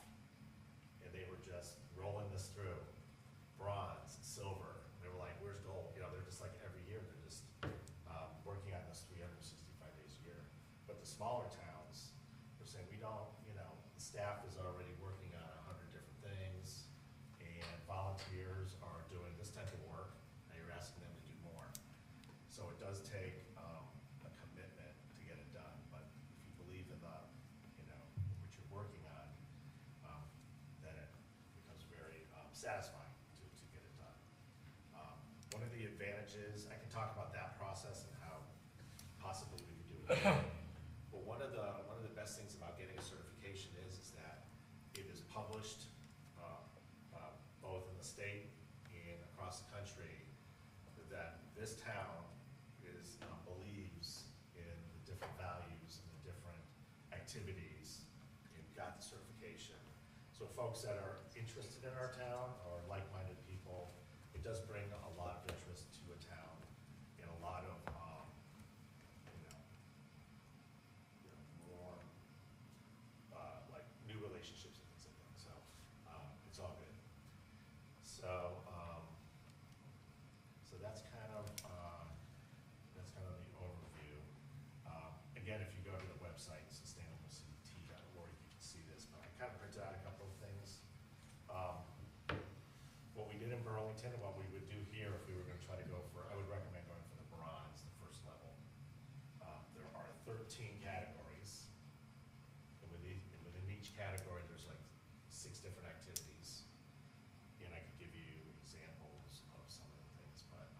and they were just rolling this through, bronze, silver. They were like, where's gold? You know, they're just like every year, they're just working on this 365 days a year. But the smaller towns, they're saying, we don't, you know, the staff is already working on 100 different things, and volunteers are doing this type of work, and you're asking them to do more. So it does take a commitment to get it done, but if you believe in the, you know, what you're working on, then it becomes very satisfying to get it done. One of the advantages, I can talk about that process and how possibly we could do it. But one of the best things about getting a certification is that it is published both in the state and across the country, that this town believes in the different values and the different activities, and got the certification. So folks that are interested in our town or like-minded people, it does bring a lot of interest to a town and a lot of, more, like new relationships and things like that. So, it's all good. So, so that's kind of the overview. Again, if you go to the website, sustainablecT.org, you can see this, but I kind of printed out a couple of things. What we did in Burlington and what we would do here if we were gonna try to go for, I would recommend going for the bronze, the first level. There are 13 categories, and within each category, there's like 6 different activities. And I could give you examples of some of the things, but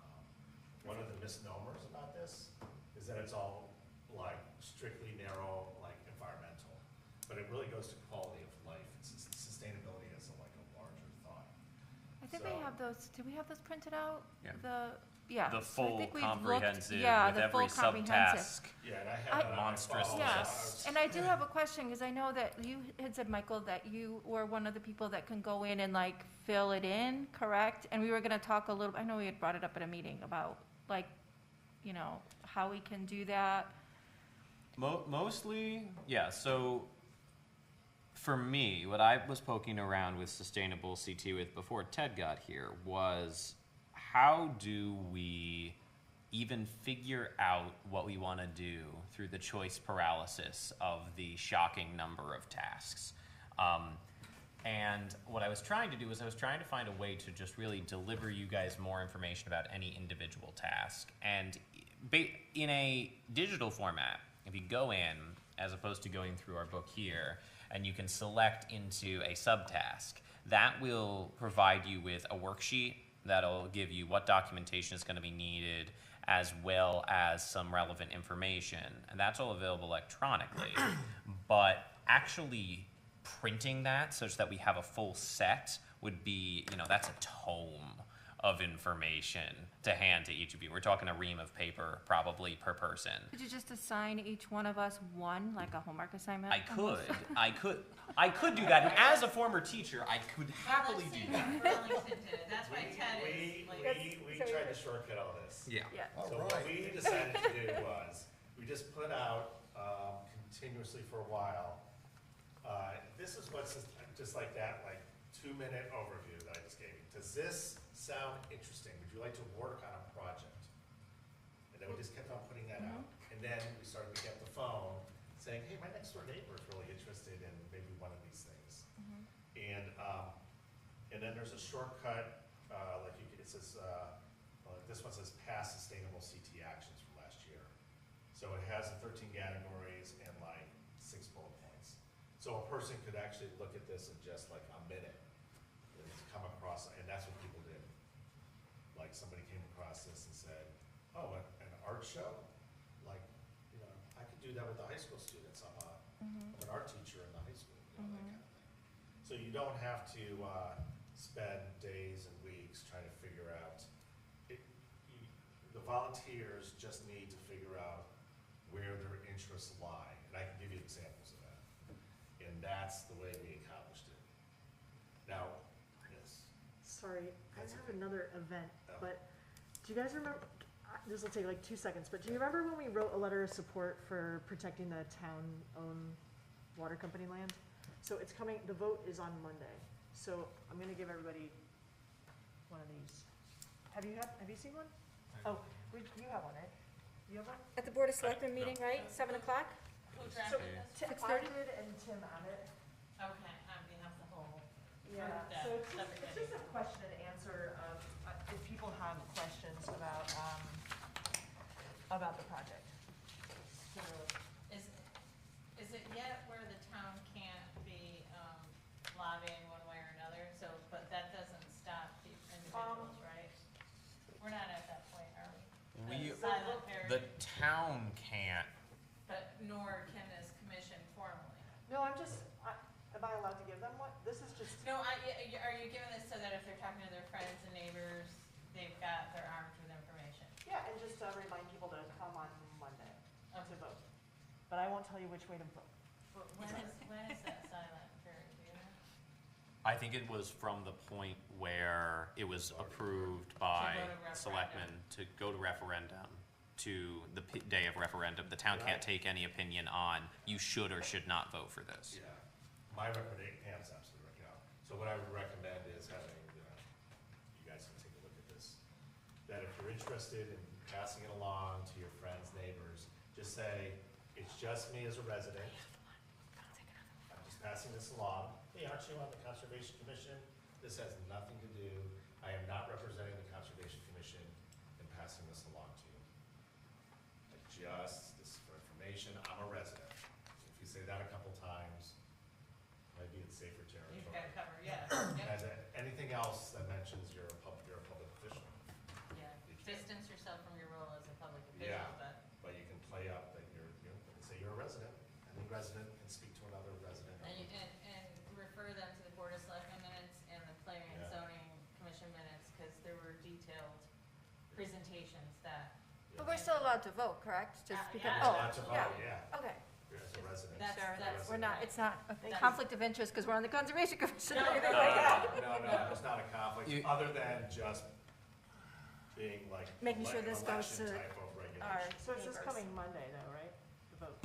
one of the misnomers about this is that it's all like strictly narrow, like environmental, but it really goes to quality of life. It's sustainability as a larger thought. I think we So- have those, do we have those printed out? Yeah. Yeah. The so I full think we've looked- comprehensive yeah, with the every full comprehensive. subtask. Yeah, and I have I- that on my Monstrous phone. Yes, and I do have a question, because I know that you had said, Michael, that you were one of the people that can go in and like fill it in, correct? And we were gonna talk a little, I know we had brought it up at a meeting about like, you know, how we can do that. Mostly, yeah, so for me, what I was poking around with Sustainable CT with before Ted got here was how do we even figure out what we want to do through the choice paralysis of the shocking number of tasks? And what I was trying to do was I was trying to find a way to just really deliver you guys more information about any individual task. And in a digital format, if you go in, as opposed to going through our book here, and you can select into a subtask, that will provide you with a worksheet that'll give you what documentation is going to be needed, as well as some relevant information. And that's all available electronically. But actually printing that such that we have a full set would be, that's a tome of information to hand to each of you. We're talking a ream of paper probably per person. Could you just assign each one of us one, like a homework assignment? I could do that. And as a former teacher, I could happily do that. Burlington did it, that's why Ted is like. We tried to shortcut all this. Yeah. Yeah. So what we decided to do was, we just put out continuously for a while, this is what's just like that, like 2-minute overview that I just gave you. Does this sound interesting? Would you like to work on a project? And then we just kept on putting that out. And then we started to get the phone saying, hey, my next door neighbor is really interested in maybe one of these things. And then there's a shortcut, it says, this one says past sustainable CT actions from last year. So it has the 13 categories and like 6 bullet points. So a person could actually look at this in just like a minute and come across, and that's what people did. Like somebody came across this and said, oh, an art show? Like, I could do that with the high school students. I'm an art teacher in the high school, that kind of thing. So you don't have to spend days and weeks trying to figure out. The volunteers just need to figure out where their interests lie, and I can give you examples of that. And that's the way we accomplished it. Now, yes, Sorry, I That's have okay. another event, Oh. but do you guys remember, this will take like 2 seconds, but do you remember when we wrote a letter of support for protecting the town-owned water company land? So it's coming, the vote is on Monday, so I'm gonna give everybody one of these. Have you seen one? Oh, you have one, right? You have one? At the Board of Selectmen meeting, right, 7 o'clock? Who So, drafted this? I 6:30? did and Tim Abbott. Okay, on behalf of the whole. Yeah, Yeah, so it's everybody. just a question and answer, if people have questions about the project. So, Is it yet where the town can't be lobbying one way or another? So, but that doesn't stop the individuals, right? We're not at that point, are we? We, The silent the period, town can't. but nor can this commission formally. no, am I allowed to give them one? This is just, No, are you giving this so that if they're talking to their friends and neighbors, they've got, they're armed with information? yeah, and just to remind people to come on Monday to Okay. vote. But I won't tell you which way to vote. But when is that silent period, do you know? I think it was from the point where it was approved by To go to referendum. selectmen to go to referendum to the day of referendum. The town can't take any opinion on you should or should not vote for this. yeah. My recommendation, Pam's absolutely right, you know, so what I would recommend is having, you guys can take a look at this, that if you're interested in passing it along to your friends, neighbors, just say, it's just me as a resident. I'm just passing this along. Hey, aren't you on the Conservation Commission? This has nothing to do, I am not representing the Conservation Commission in passing this along to you. Just, this is for information, I'm a resident. If you say that a couple times, maybe it's safer You've territory. got to cover, yeah, And yeah, anything else that mentions you're a public official, yeah. Distance yourself from your role as a public Yeah. official, but but you can play up that you can say you're a resident, any resident can speak to another resident. And refer them to the Board of Selectmen minutes and the Planning and Yeah. Zoning Commission minutes, because there were detailed presentations that, But we're still allowed to vote, correct? Just Yeah. because, Yeah. oh, Not to vote, yeah, okay. you're as a resident. That's- Sure, that's- we're not, it's not a That's- conflict of interest because we're on the Conservation Commission or No, anything No, like that. no, it's not a conflict, You- other than just being like. Making sure this goes election to type of Our regulation. So it's just neighbors. coming Monday though, right? The vote,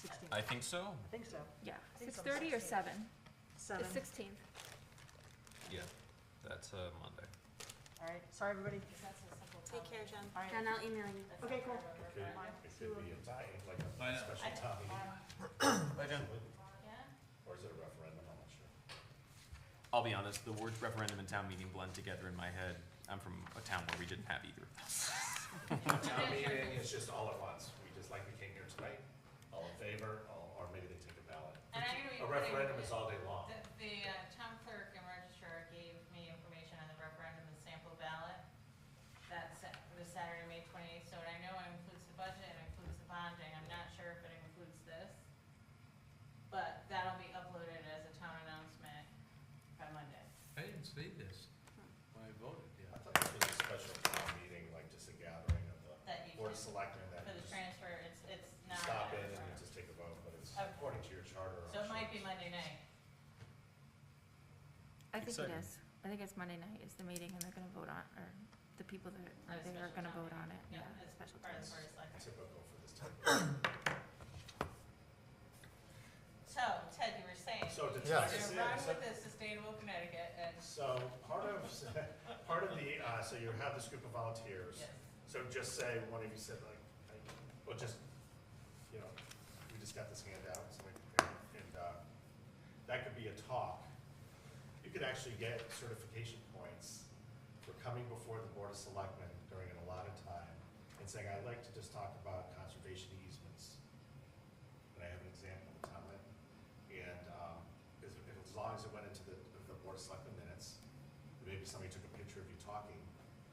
16th. I think so. I think so. Yeah, think it's on 6:30 or 16th. 7? 7. The 16th. Yeah, that's Monday. All right, sorry, everybody. because that's a simple. Take care, Jen. All right. Jen, I'll email you. That's Okay, not cool. part of a It could, referendum. it could be a tie, like I a know. special town meeting. Bye, Jen. Yeah? Or is it a referendum? I'm not sure. I'll be honest, the words referendum and town meeting blend together in my head. I'm from a town where we didn't have either of those. Town meeting is just all at once. We just like we came here tonight, all in favor, or maybe they take a ballot. And I'm gonna be A putting referendum is all day long. The town clerk and registrar gave me information on the referendum and sample ballot. That's the Saturday, May 28th, so I know it includes the budget, it includes the bonding, I'm not sure if it includes this. But that'll be uploaded as a town announcement by Monday. I didn't see this when I voted, I yeah. thought this was a special town meeting, like just a gathering of That the you board of can- selectmen that For you the just transfer, it's not. stop a in and you referendum. just take a vote, but it's Okay. according to your charter. So I'm it might sure be Monday night. I think it Exciting. is. I think it's Monday night is the meeting and they're gonna vote on, or the people that At are a there are special gonna town vote on meeting. it, yeah, It's special part of the town. Board of Selectmen. typical for this type. So, Ted, you were saying. So to Yes. You're gonna run with the Sustainable Connecticut and, So part of the, so you have this group of volunteers. yes. So just say, one of you said like, well, just, you know, we just got this handout, so that could be a talk. You could actually get certification points for coming before the Board of Selectmen during an allotted time and saying, I'd like to just talk about conservation easements. And I have an example of comment. And, as long as it went into the Board of Selectmen minutes, maybe somebody took a picture of you talking,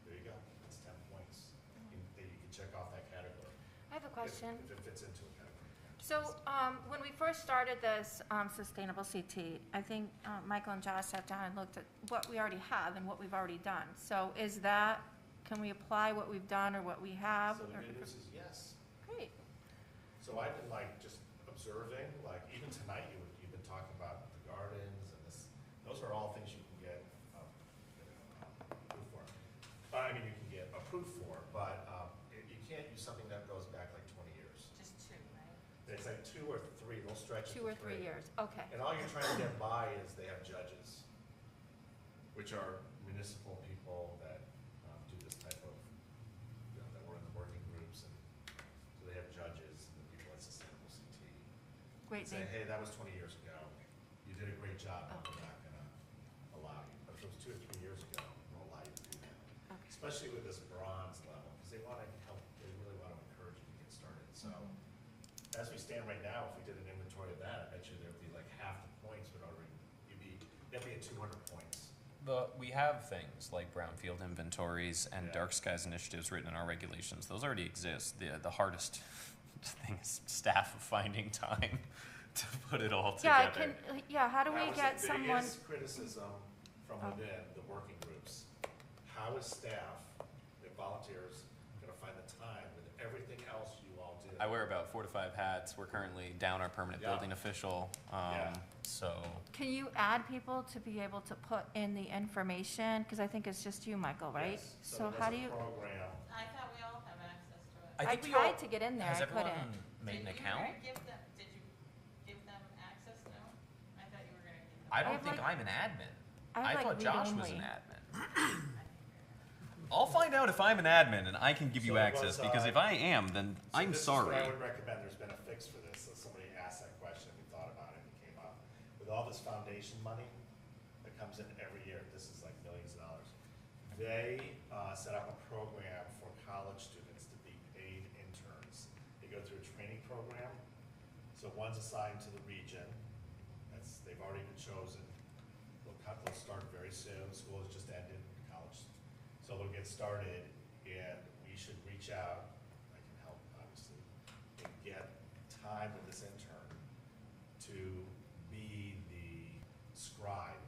there you go, that's 10 points. That you can check off that category. I have a question. If it fits into a category. So, when we first started this, Sustainable CT, I think, Michael and Josh sat down and looked at what we already have and what we've already done. So is that, can we apply what we've done or what we have? So the or- good news is yes. Great. So I've been like just observing, like even tonight you've been talking about the gardens and this, those are all things you can I mean, you can get approved for, but, you can't use something that goes back like 20 years. Just two, right? It's like 2 or 3, they'll stretch it 2 to or 3 3. years, okay. And all you're trying to get by is they have judges, which are municipal people that do this type of, that were in the working groups, and so they have judges and the people at Sustainable CT. Great, Say, thank, hey, that was 20 years ago, you did a great job, Oh. but we're not gonna allow you. But if it was 2 or 3 years ago, we'll allow you to do that. Okay. Especially with this bronze level, because they wanna help, they really wanna encourage you to get started, so. As we stand right now, if we did an inventory of that, I bet you there'd be like half the points would already, that'd be at 200 points. We have things like brownfield inventories and Yeah. dark skies initiatives written in our regulations. Those already exist. The hardest thing is staff finding time to put it all yeah, together. how do we That get was the someone, biggest criticism from Oh. within the working groups. How is staff, the volunteers, gonna find the time with everything else you all do? I wear about 4 to 5 hats. We're currently down our permanent Yeah. building official. Yeah. So can you add people to be able to put in the information? Because I think it's just you, Michael, right? Yes, So there's how a do you, program. I thought we all have access to it. I tried to get in there, has I everyone couldn't. made an Did you account? give them, did you give them access? No? I thought you were gonna give them. I don't have, think like- I'm an admin. I have, like, thought read Josh was only. an admin. I'll find out if I'm an admin and I can give you So it access, was, because if I am, then So I'm this is sorry. what I would recommend, there's been a fix for this, so somebody asked that question, we thought about it, and it came up. With all this foundation money that comes in every year, this is like millions of dollars, they, set up a program for college students to be paid interns. They go through a training program, so one's assigned to the region, they've already been chosen. They'll start very soon, school has just ended, college, so they'll get started, and we should reach out, I can help, obviously, and get time with this intern to be the scribe,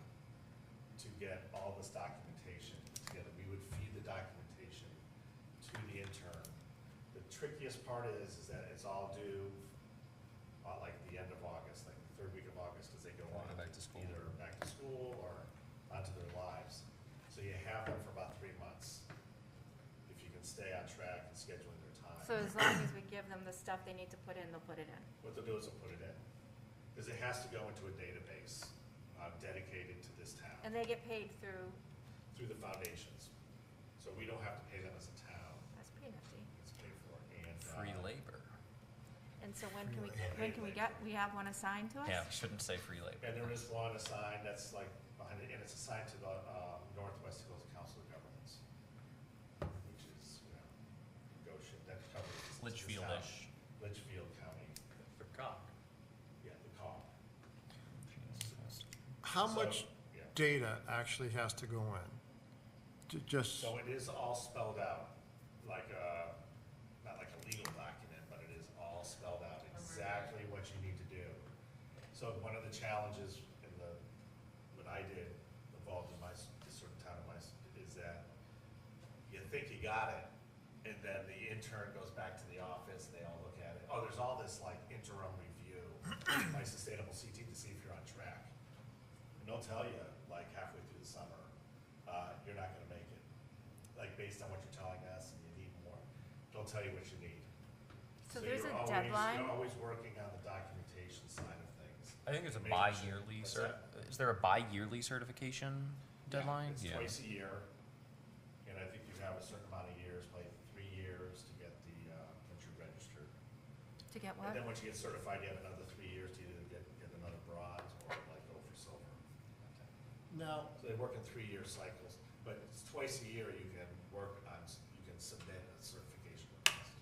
to get all this documentation together. We would feed the documentation to the intern. The trickiest part is that it's all due, like the end of August, like the 3rd week of August, as they go on. Back to school. Either back to school or onto their lives. So you have them for about 3 months, if you can stay on track and scheduling their time. So as long as we give them the stuff they need to put in, they'll put it in. What they'll do is they'll put it in, because it has to go into a database dedicated to this town, And they get paid through, through the foundations. So we don't have to pay them as a town, that's pretty nifty. it's paid for, and. Free labor. And so when can we get, we have one assigned to us? Yeah, we shouldn't say free labor. And there is one assigned that's like behind it, and it's assigned to the Northwest Dakota Council of Governments, which is, Goshen, that covers. this town. Litchfield-ish. Litchfield County, For COG. yeah, the COG. How So, much yeah. data actually has to go in? Just, So it is all spelled out, like not like a legal document, but it is all spelled out exactly what you need to do. So one of the challenges in what I did involved in this sort of town of is that you think you got it, and then the intern goes back to the office, and they all look at it. Oh, there's all this like interim review by Sustainable CT to see if you're on track. And they'll tell you, like halfway through the summer, you're not gonna make it. Like based on what you're telling us, and you need more, they'll tell you what you need. So there's you're a always- deadline? You're always working on the documentation side of things. I think there's a Making sure- bi-yearly what's is there a bi-yearly certification deadline? It's twice a year, and I think you have a certain amount of years, like 3 years to get once you're registered. To get And what? then once you get certified, you have another 3 years to either get another bronze or like go for silver. now, So they work in 3-year cycles, but it's twice a year you can work on, you can submit a certification request.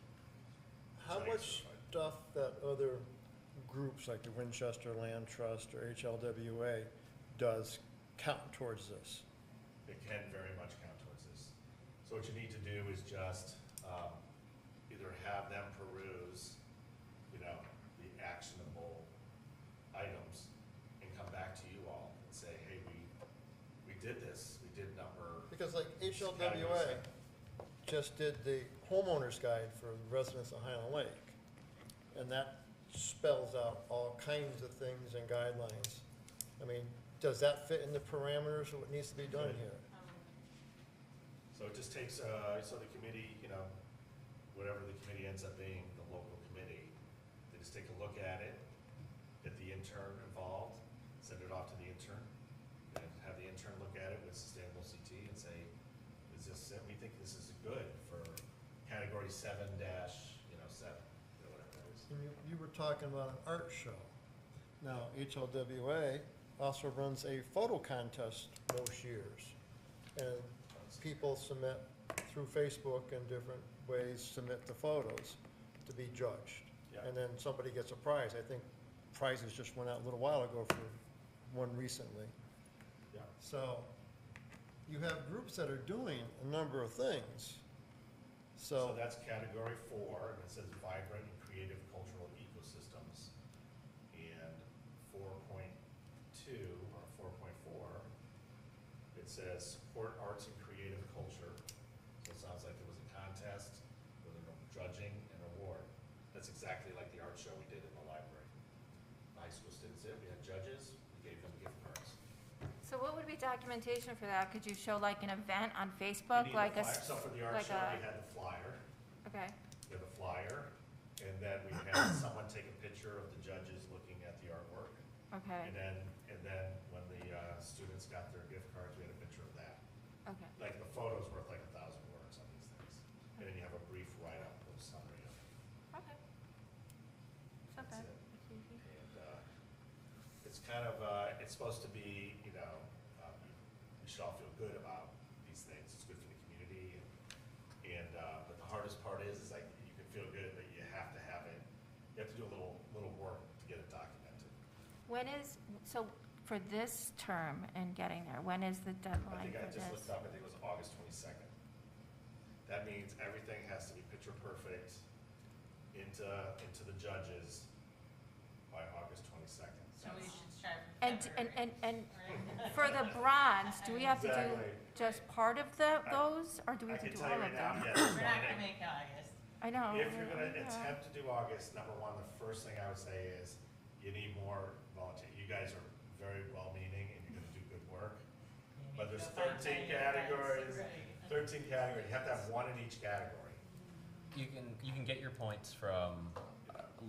how So you get much certified. stuff that other groups like the Winchester Land Trust or HLWA does count towards this? It can very much count towards this. So what you need to do is just either have them peruse, the actionable items and come back to you all and say, hey, we did this, we did number. Because like HLWA just did the homeowner's guide for residents of Highland Lake. And that spells out all kinds of things and guidelines. I mean, does that fit in the parameters of what needs to be done here? So So it just takes, so the committee, you know, whatever the committee ends up being, the local committee, they just take a look at it, get the intern involved, send it off to the intern, and have the intern look at it with Sustainable CT and say, is this, we think this is good for category 7 dash, you know, 7, or whatever that is. And you were talking about an art show. Now, HLWA also runs a photo contest most years. And people submit through Facebook and different ways, submit the photos to be judged. Yeah. And then somebody gets a prize. I think prizes just went out a little while ago for one recently. Yeah. So you have groups that are doing a number of things. So that's category 4, and it says vibrant and creative cultural ecosystems. And 4.2, or 4.4, it says support arts and creative culture. So it sounds like there was a contest with a judging and award. That's exactly like the art show we did in the library. The high school students did, we had judges, we gave them gift cards. So what would be documentation for that? Could you show like an event on You Facebook, need like the a, flyer. So for the art like show, a- we had the flyer. okay, We have a flyer, and then we had someone take a picture of the judges looking at the artwork. okay, And then when the students got their gift cards, we had a picture of that. okay. Like, the photo's worth like 1,000 words on these things. And then you have a brief write-up or summary of it. Okay. It's not That's bad. it. It's easy. And it's kind of, it's supposed to be, you know, we should all feel good about these things. It's good for the community. But the hardest part is like, you can feel good, but you have to have it, you have to do a little work to get it documented. When is, so for this term and getting there, when is the I deadline think I for just this? looked up, I think it was August 22nd. That means everything has to be picture perfect into the judges by August 22nd. So we should strive for And, February. and right? for the bronze, do we have to do Exactly. just part of those, or do we I have to can do tell all you of right now, them? yes. We're not gonna make August. I know. If you're gonna yeah. attempt to do August, number one, the first thing I would say is you need more volunteer. You guys are very well-meaning and you're gonna do good work. But there's Go find 13 your friends, categories. right. 13 categories, you have to have one in each category. You can get your points from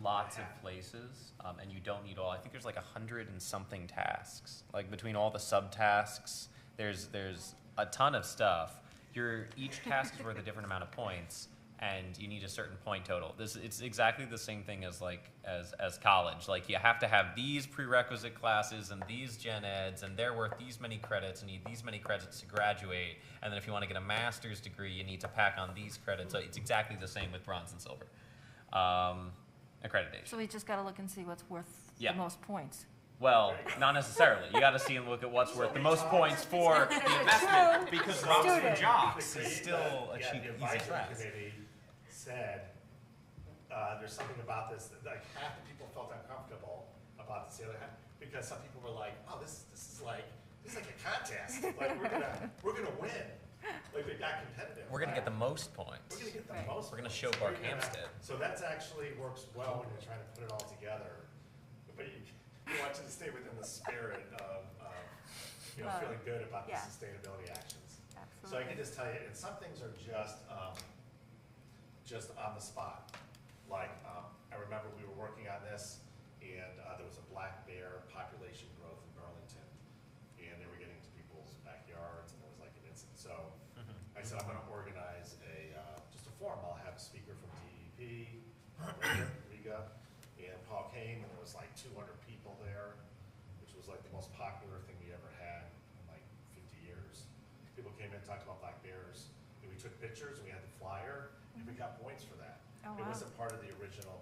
lots of places, and you don't need all. I think there's like 100 and something tasks. Like between all the subtasks, there's a ton of stuff. Each task is worth a different amount of points, and you need a certain point total. It's exactly the same thing as as college. Like you have to have these prerequisite classes and these gen eds, and they're worth these many credits, and you need these many credits to graduate. And then if you want to get a master's degree, you need to pack on these credits. So it's exactly the same with bronze and silver. Accreditation. So we just gotta look and see what's worth Yeah. the most points. Well, not necessarily. You got to see and look at what's worth the most points for the investment, because rocks for Student. jocks The is create- still a yeah, cheap, the easy advisory class. committee said, there's something about this, that like half the people felt uncomfortable about this, the other half, because some people were like, oh, this is like a contest, like we're gonna win, like they got competitive. We're gonna right? get the most points. We're gonna get the Right. most. We're gonna points. show We're gonna- Barkhamsted. So that's actually works well when you're trying to put it all together, but you want you to stay within the spirit of, you know, Well, feeling good about the yeah. sustainability actions. Absolutely. So I can just tell you, and some things are just on the spot. Like, I remember we were working on this, and there was a black bear population growth in Burlington, and they were getting to people's backyards, and there was like an incident. So I said, I'm gonna organize just a forum. I'll have a speaker from DEP, Riga, and Paul came, and there was like 200 people there, which was like the most popular thing we ever had in like 50 years. People came in and talked about black bears, and we took pictures, and we had the flyer, and we got points for that. Oh, It wow. wasn't part of the original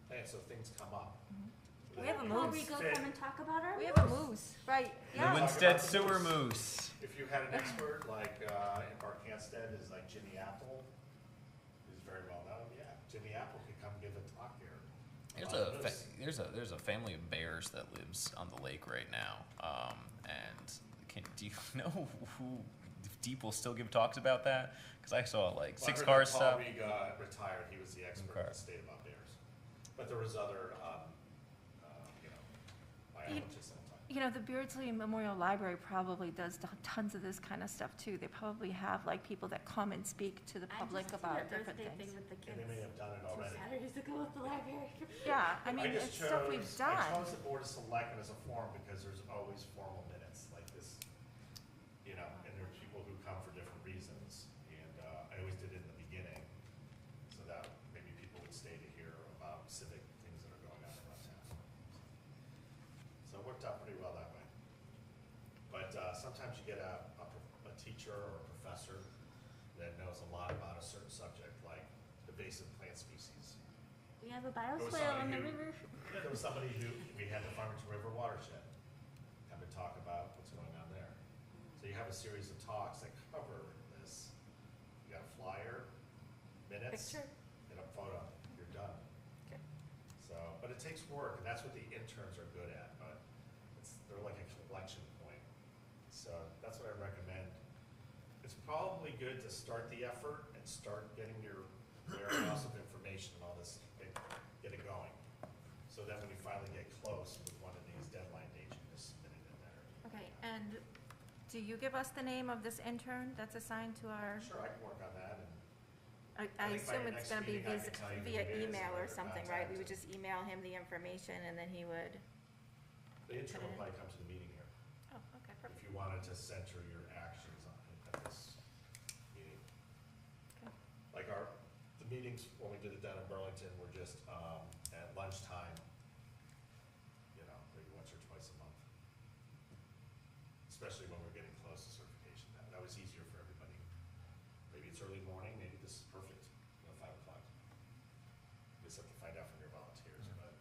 plan, so things come up. We have a That moose. We go fit. come and talk about our We have a moose, right, yeah. Lewin- Winstead sewer moose. If you had an expert like in Barkhamsted is like Jimmy Apple, who's very well known, yeah, Jimmy Apple could come give a talk here. There's a family of bears that lives on the lake right now. Do you know if Deep will still give talks about that? Because I saw like Well, I 6 heard cars that stop. Paul Riga retired, he was the expert in Okay. the state about bears. But there was other, biologists at the time. you know, the Beardsley Memorial Library probably does tons of this kind of stuff too. They probably have like people that come and speak to the public about different things. With the And they may have done it already. Saturdays ago at the library. Yeah, I mean, just it's stuff we've I done. chose the Board of Selectmen as a forum because there's always formal minutes like this, you know, and there are people who come for different reasons. And I always did it in the beginning, so that maybe people would stay to hear about civic things that are going on around town. So it worked out pretty well that way. But sometimes you get a teacher or a professor that knows a lot about a certain subject, like invasive plant species. We have a There was bioswale in the somebody river. Yeah, there was somebody who, we had the Farmington River watershed, come and talk about what's going on there. So you have a series of talks that cover this. You got a flyer, minutes, Picture. and a photo, you're done. Okay. So, but it takes work, and that's what the interns are good at, but they're like a collection point. So that's what I recommend. It's probably good to start the effort and start getting your warehouse of information and all this, get it going. So that when you finally get close with one of these deadline dates, you can just submit it in there. Okay, and do you give us the name of this intern that's assigned to our, Sure, I can work on that, and I I think by assume your it's next gonna be meeting, I can tell you who via it is and email where or to something, right? We contact would just email him the information and then he would, the intern will Put it in. probably come to the meeting here. oh, okay, If perfect. you wanted to center your actions on at this meeting. Okay. Like the meetings, when we did it down in Burlington, were just, at lunchtime, you know, maybe once or twice a month. Especially when we're getting close to certification. That was easier for everybody. Maybe it's early morning, maybe this is perfect, you know, 5 o'clock. You just have to find out from your volunteers, but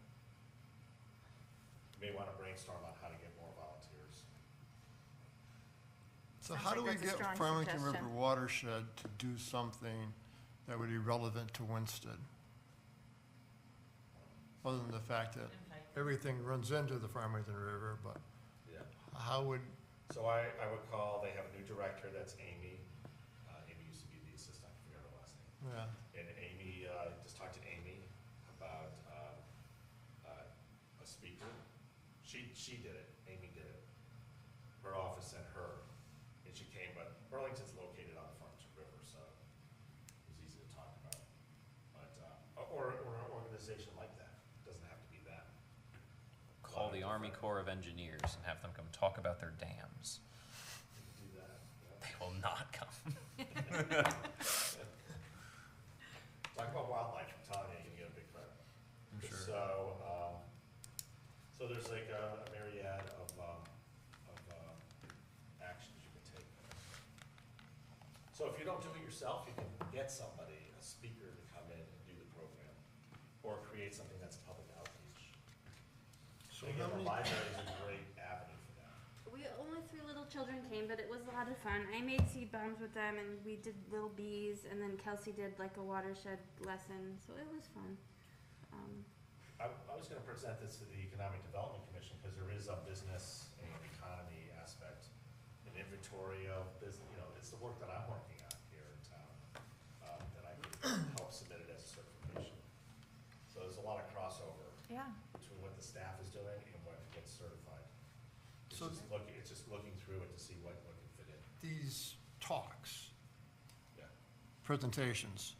you may wanna brainstorm on how to get more volunteers. So Sounds how do like we that's a get strong Farmington River suggestion. Watershed to do something that would be relevant to Winston? Other than the fact that Invite them. everything runs into the Farmington River, but Yeah. how would, So I would call, they have a new director, that's Amy. Amy used to be the assistant, I forget her last name. yeah, And Amy, just talked to Amy about a speaker. She did it, Amy did it. Her office sent her, and she came, but Burlington's located on the Farmington River, so it was easy to talk about. But, or an organization like that, doesn't have to be that. Call the Army Corps of Engineers and have them come talk about their dams. You can do that, yeah. They will not come. Talk about wildlife, I'm telling you, you're gonna get a big crowd. I'm sure. So there's like a myriad of actions you can take. So if you don't do it yourself, you can get somebody, a speaker, to come in and do the program, or create something that's public outreach. so Again, how the many, library is a great avenue for that. We, only 3 little children came, but it was a lot of fun. I made seed bombs with them and we did little bees and then Kelsey did like a watershed lesson, so it was fun. I was gonna present this to the Economic Development Commission, because there is a business and economy aspect, an inventory of business, you know, it's the work that I'm working on here in town, that I could help submit it as a certification. So there's a lot of crossover yeah. between what the staff is doing and what gets certified. It's So- just looking through it to see what can fit in. these talks, Yeah. presentations,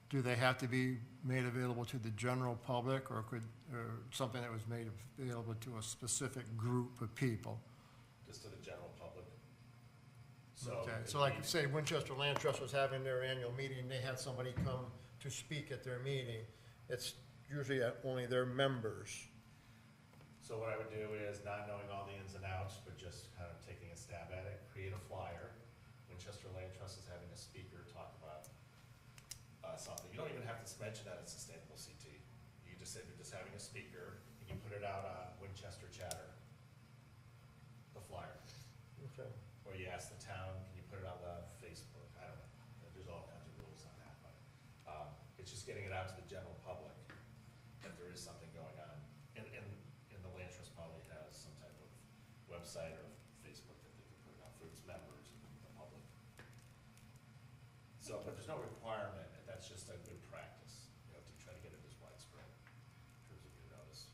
do they have to be made available to the general public, or something that was made available to a specific group of people? Just to the general public. So. Okay, it'd so like, be- say Winchester Land Trust was having their annual meeting, they had somebody come to speak at their meeting, it's usually only their members. So what I would do is, not knowing all the ins and outs, but just kind of taking a stab at it, create a flyer. Winchester Land Trust is having a speaker talk about something. You don't even have to mention that it's sustainable CT. You can just say they're just having a speaker, and you put it out on Winchester Chatter, the flyer. Okay. Or you ask the town, can you put it on the Facebook? I don't know. There's all kinds of rules on that, but it's just getting it out to the general public that there is something going on. And the Land Trust probably has some type of website or Facebook that they can put it out for its members and the public. So, but there's no requirement, and that's just a good practice, you know, to try to get it as widespread in terms of your notice.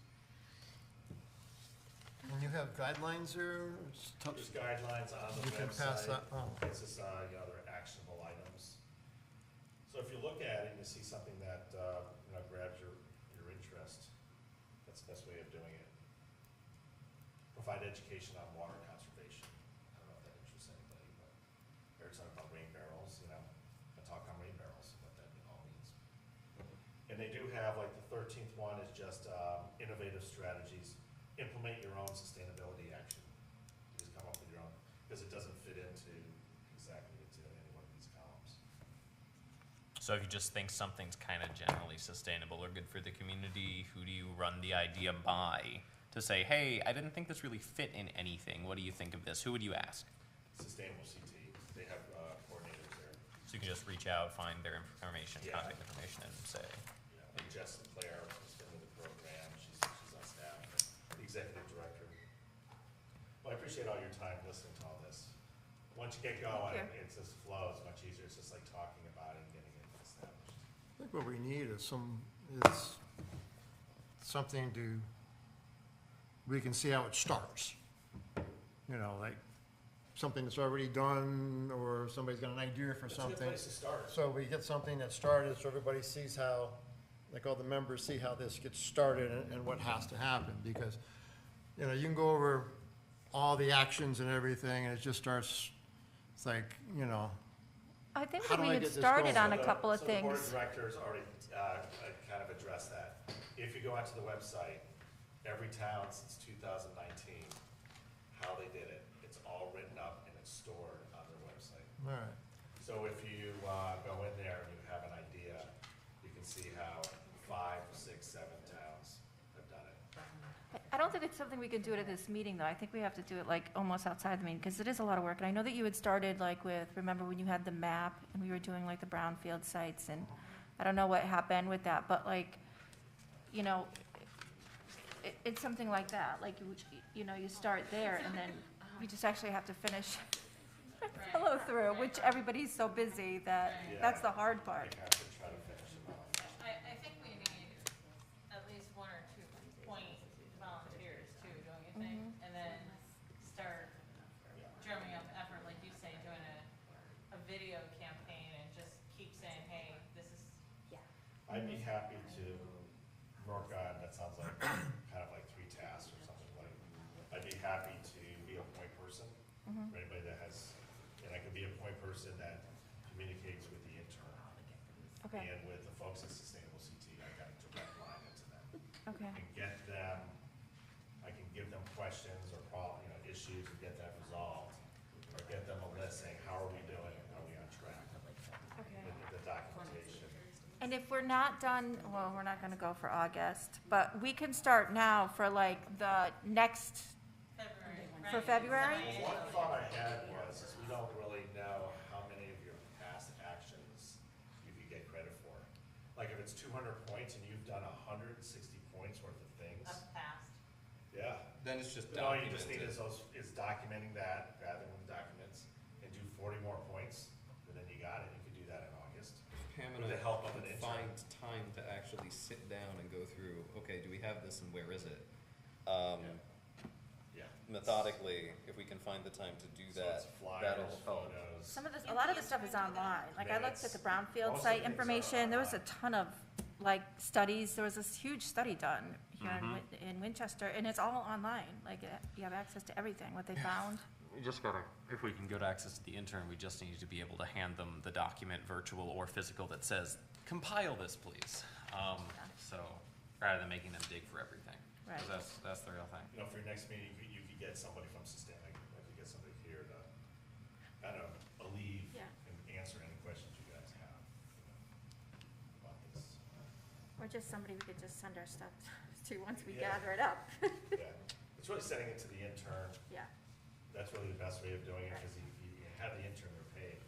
And you have guidelines there? There's guidelines on the You can pass website. that on. It's just, you know, they're actionable items. So if you look at it and you see something that, you know, grabs your interest, that's the best way of doing it. Provide education on water conservation. I don't know if that interests anybody, but they're talking about rain barrels, you know, I talk on rain barrels, what that all means. And they do have, like, the 13th one is just, innovative strategies, implement your own sustainability action. You just come up with your own, because it doesn't fit into exactly into any one of these columns. So if you just think something's kind of generally sustainable or good for the community, who do you run the idea by to say, hey, I didn't think this really fit in anything. What do you think of this? Who would you ask? Sustainable CT, they have coordinators there. So you can just reach out, find their information, Yeah. contact information, and say, You know, and Jess Sinclair has been with the program, she's on staff, the executive director. Well, I appreciate all your time listening to all this. Once you get going, Thank it just flows much easier, it's just like talking about it and getting it established. I think what we need is something we can see how it starts. You know, like something that's already done, or somebody's got an idea for It's a good something. place to start. So we get something that started, so everybody sees how, like all the members see how this gets started and what has to happen, because, you know, you can go over all the actions and everything, and it just starts, it's like, you know, I think How that do we I had get this started going? on So a the- couple of So the board of things. directors already kind of addressed that. If you go onto the website, every town since 2019, how they did it, it's all written up and it's stored on their website. all right. So if you go in there and you have an idea, you can see how 5, 6, 7 towns have done it. I don't think it's something we could do it at this meeting, though. I think we have to do it like almost outside the meeting, because it is a lot of work. And I know that you had started like with, remember when you had the map and we were doing like the brownfield sites, and I don't know what happened with that, but like, you know, it's something like that. Like, you know, you start there and then you just actually have to finish follow through, which everybody's so busy that that's the hard part. You have to try to finish them off. I think we need at least 1 or 2 point volunteers too, don't you think? And then start drumming up effort, like you say, doing a video campaign and just keep saying, hey, this is, I'd be happy to work on, that sounds like kind of like 3 tasks or something like, I'd be happy to be a point person for anybody that has, and I could be a point person that communicates with the intern Okay, and with the folks at Sustainable CT. I got a direct line into them okay. and get them, I can give them questions or problem, you know, issues and get that resolved. Or get them a list saying, how are we doing? Are we on track? Okay. The documentation. And if we're not done, well, we're not gonna go for August, but we can start now for like the next, February, right? For February? Well, one thought I had was, is we don't really know how many of your past actions you could get credit for. Like if it's 200 points and you've done 160 points worth of things, Up past. yeah. then it's just Then all you just need is documenting that, gathering the documents, and do 40 more points, and then you got it. You could do that in August. Pam With and the I help of an intern. find time to actually sit down and go through, okay, do we have this and where is it? Yeah. Methodically, if we can find the time to do So that, it's flyers, that'll help. photos. some of this, a lot of the stuff is online. Like I looked at the brownfield Most of site the things are information, there was a online. ton of like studies, there was this huge study done here in Winchester, and it's all online. Like you have access to everything, what they found. we just gotta, if we can get access to the intern, we just need to be able to hand them the document, virtual or physical, that says, compile this, please. So, rather than making them dig for everything. 'Cause Right. that's the real thing. You know, for your next meeting, you could get somebody from Sustain, like you get somebody here to kind of alleviate Yeah. and answer any questions you guys have, you know, about this. Or just somebody we could just send our stuff to once we Yeah. gather it up. Yeah, it's really sending it to the intern. Yeah, That's really the best way of doing it, Right. because you have the intern they're paid.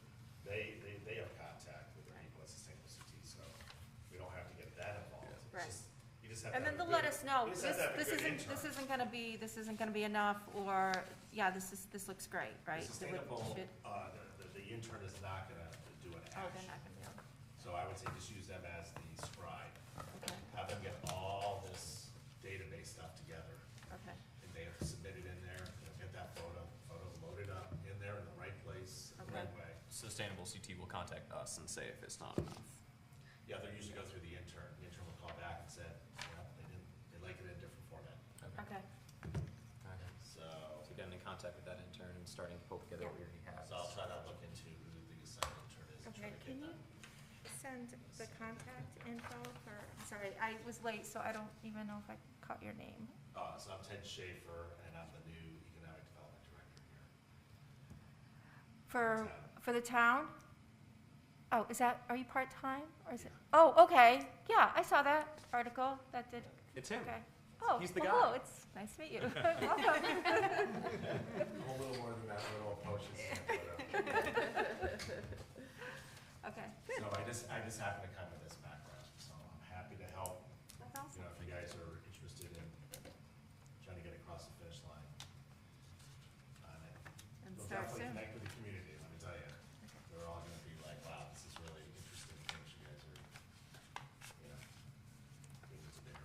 They have contact with the people at Sustainable CT, so we don't have to get that involved. It's Right. just- You just have to and have then a they'll let good- us know, you just this, have to have a this good isn't, intern. this isn't gonna be enough, or, yeah, this looks great, right? The It Sustainable, should- the intern is not gonna do an Oh, they're action. not gonna be able, So I would say just use them as the scribe. okay, Have them get all this database stuff together, okay. and they have to submit it in us and say if it's not enough. Yeah, they usually go through the intern. The intern will call back and say, yeah, they like it in a different format. Okay. So, So getting in contact with that intern and starting to pull together what we already have. so I'll try to look into who the assigned intern is and try Okay, to can get you that. send the contact info for, sorry, I was late, so I don't even know if I caught your name. So I'm Ted Schaefer, and I'm the new economic development director here. For the town? Oh, is that, are you part-time, or is it? Oh, okay, yeah, I saw that article, that did, It's him. okay. Oh, He's the well, guy. hello, it's nice to meet you. Welcome. A little more than that, a little potion stamp, Okay, So I just happen to come with this background, so I'm happy to help. that's You awesome. know, if you guys are interested in trying to get across the finish line. And You'll start definitely soon. connect with the community, let me tell you. They're all gonna be like, wow, this is really interesting things you guys are, you know, bringing to bear.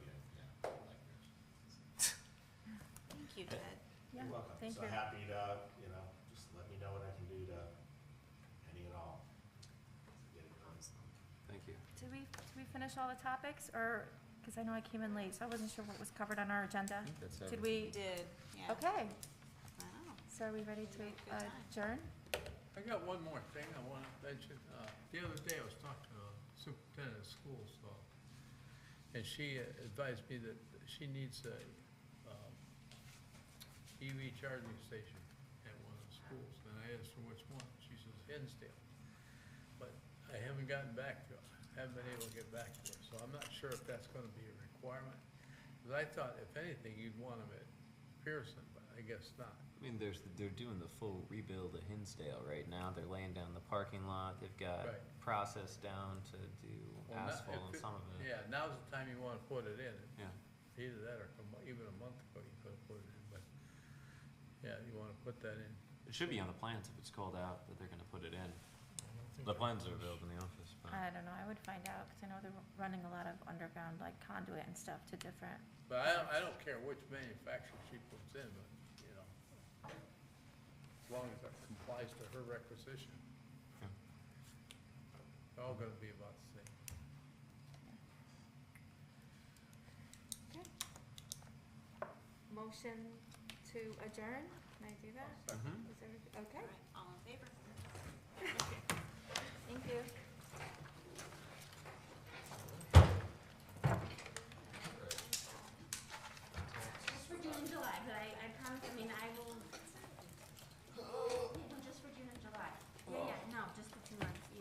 Again, yeah, I like yours. Thank you, Ted. Yeah, You're welcome. thank So you. happy to, you know, just let me know what I can do to, any and all, to get it done. Thank you. Did we finish all the topics, or, because I know I came in late, so I wasn't sure what was covered on our agenda. That's Did We we, did, yeah. okay, Wow. so are we ready to Good time. adjourn? I got one more thing I wanna mention. The other day I was talking to the superintendent of schools, and she advised me that she needs a EV charging station at one of the schools, and I asked her which one. She says Hinsdale. But I haven't gotten back to her, haven't been able to get back to her, so I'm not sure if that's gonna be a requirement. Because I thought if anything, you'd want them at Pearson, but I guess not. I mean, they're doing the full rebuild of Hinsdale right now. They're laying down the parking lot. They've got Right. process down to do Well, now- asphalt if and some of it. Yeah, now's the time you wanna put it in. Yeah. Either that or even a month ago you could've put it in, but, yeah, you wanna put that in. It should be on the plans if it's called out that they're gonna put it in. The plans are available in the office, but. I don't know, I would find out, because I know they're running a lot of underground, like conduit and stuff to different, But I don't care which manufacturer she puts in, but, you know, as long as it complies to her requisition. Okay. They're all gonna be about the same. motion to adjourn, can I do that? Mhm. Is there, okay? All right, all in favor?